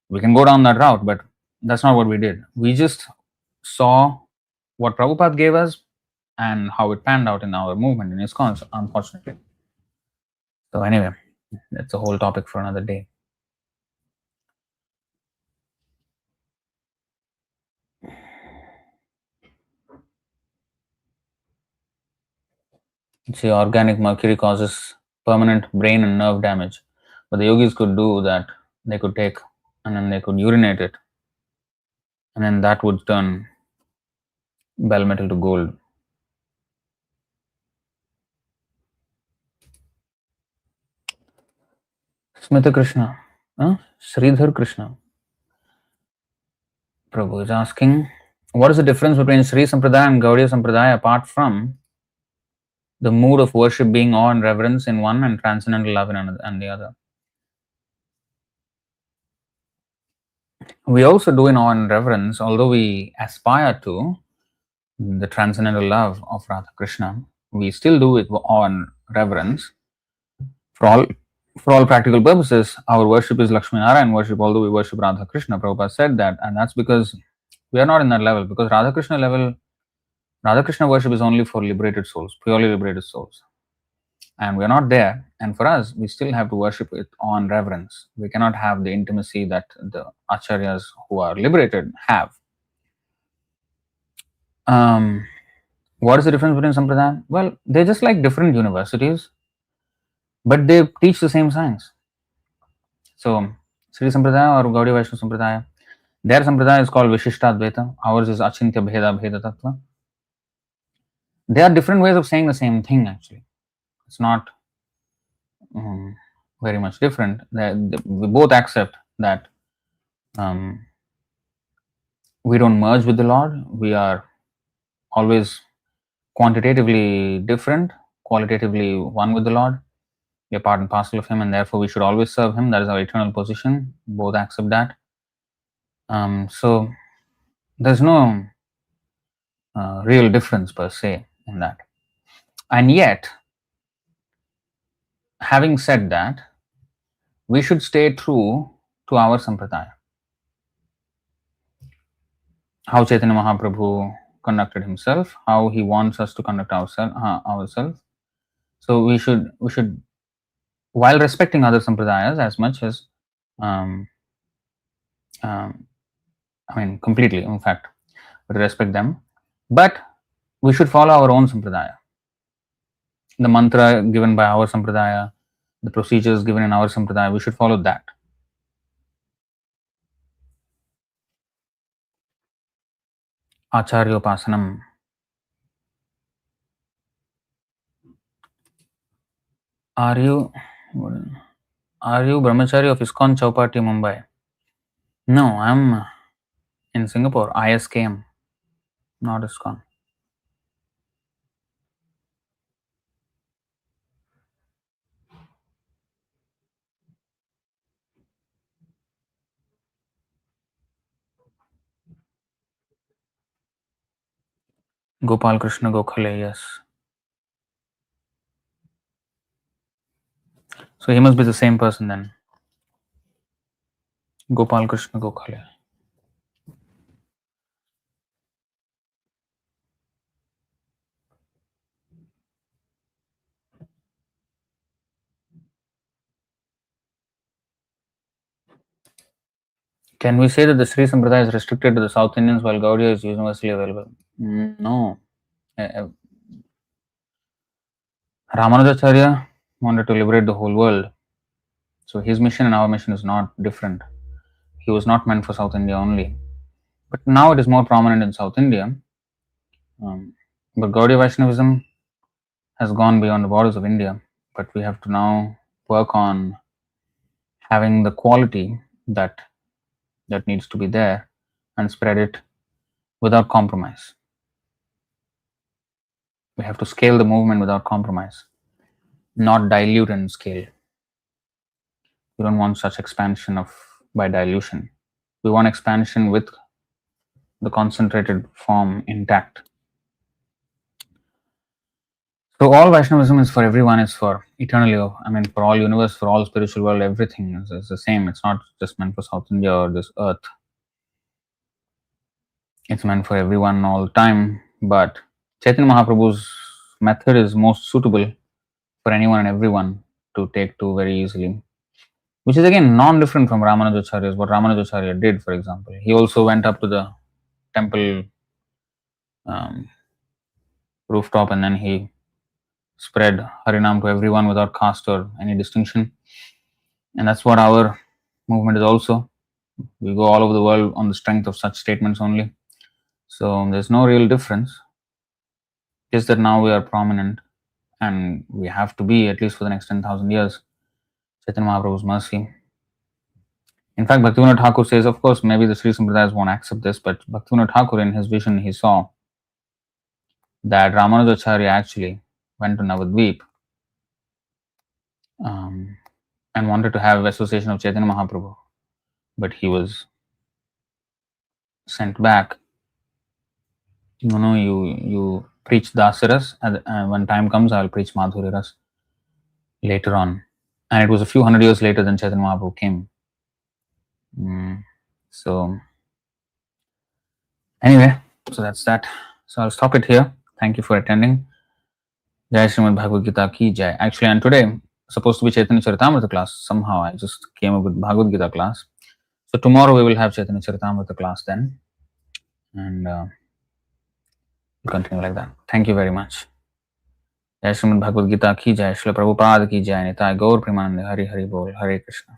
We can go down that route, but that's not what we did. We just saw what Prabhupada gave us and how it panned out in our movement in ISKCON, unfortunately. So anyway, that's a whole topic for another day. See, organic mercury causes permanent brain and nerve damage, but the yogis could do that. They could take and then they could urinate it, and then that would turn bell metal to gold. Smita Krishna, Sridhar Krishna. Prabhu is asking, what is the difference between Sri Sampradaya and Gaudiya Sampradaya apart from the mood of worship being awe and reverence in one and transcendental love in the other? We also do in awe and reverence, although we aspire to the transcendental love of Radha Krishna, we still do it with awe and reverence. For all practical purposes, our worship is Lakshmi Narayan worship, although we worship Radha Krishna. Prabhupada said that, and that's because we are not in that level, because Radha Krishna worship is only for liberated souls, purely liberated souls. And we are not there. And for us, we still have to worship with awe and reverence. We cannot have the intimacy that the acharyas who are liberated have. What is the difference between Sampradaya? Well, they're just like different universities, but they teach the same science. So, Sri Sampradaya or Gaudiya Vaishnava Sampradaya, their Sampradaya is called Vishishtadvaita, ours is Achintya Bheda Bheda Tattva. They are different ways of saying the same thing actually. It's not very much different. We both accept that we don't merge with the Lord. We are always quantitatively different, qualitatively one with the Lord. We are part and parcel of Him, and therefore we should always serve Him. That is our eternal position. Both accept that. So there's no real difference per se in that. And yet, having said that, we should stay true to our sampradaya. How Chaitanya Mahaprabhu conducted himself, how he wants us to conduct ourselves. So we should, while respecting other sampradayas as much as, completely, in fact, respect them, but we should follow our own sampradaya. The mantra given by our sampradaya, the procedures given in our sampradaya, we should follow that. Acharyopasanam. Are you brahmachari of ISKCON Chowpatty, Mumbai? No, I'm in Singapore, ISKM, not ISKCON. Gopal Krishna Gokhale, yes. So he must be the same person then. Gopal Krishna Gokhale. Can we say that the Sri Sampradaya is restricted to the South Indians while Gaudiya is universally available? No. Ramanujacharya wanted to liberate the whole world. So his mission and our mission is not different. He was not meant for South India only. But now it is more prominent in South India. But Gaudiya Vaishnavism has gone beyond the borders of India. But we have to now work on having the quality that needs to be there and spread it without compromise. We have to scale the movement without compromise, not dilute and scale. We don't want such expansion by dilution. We want expansion with the concentrated form intact. So all Vaishnavism is for everyone, is for eternally, for all universe, for all spiritual world, everything is the same. It's not just meant for South India or this earth. It's meant for everyone all the time. But Chaitanya Mahaprabhu's method is most suitable for anyone and everyone to take to very easily, which is again non-different from Ramanujacharya's. What Ramanujacharya did, for example, he also went up to the temple rooftop and then he spread Harinam to everyone without caste or any distinction. And that's what our movement is also. We go all over the world on the strength of such statements only. So there's no real difference. Just that now we are prominent and we have to be, at least for the next 10,000 years, Chaitanya Mahaprabhu's mercy. In fact, Bhaktivinoda Thakur says, of course, maybe the Sri Sampradayas won't accept this, but Bhaktivinoda Thakur, in his vision, he saw that Ramanujacharya actually went to Navadvip and wanted to have association of Chaitanya Mahaprabhu, but he was sent back. You preach Dasaras, and when time comes, I'll preach Madhuriras later on. And it was a few hundred years later than Chaitanya Mahaprabhu came. So anyway, so that's that. So I'll stop it here. Thank you for attending. Jai Srimad Bhagavad-gītā ki jai. Actually, and today supposed to be Chaitanya Charitamrita class. Somehow I just came up with Bhagavad-gītā class. So tomorrow we will have Chaitanya Charitamrita class then, and we'll continue like that. Thank you very much. Jai Srimad Bhagavad-gītā ki jai. Srila Prabhupada ki jai. Nitai Gaur Premanande. Hari Hari Bol. Hare Krishna.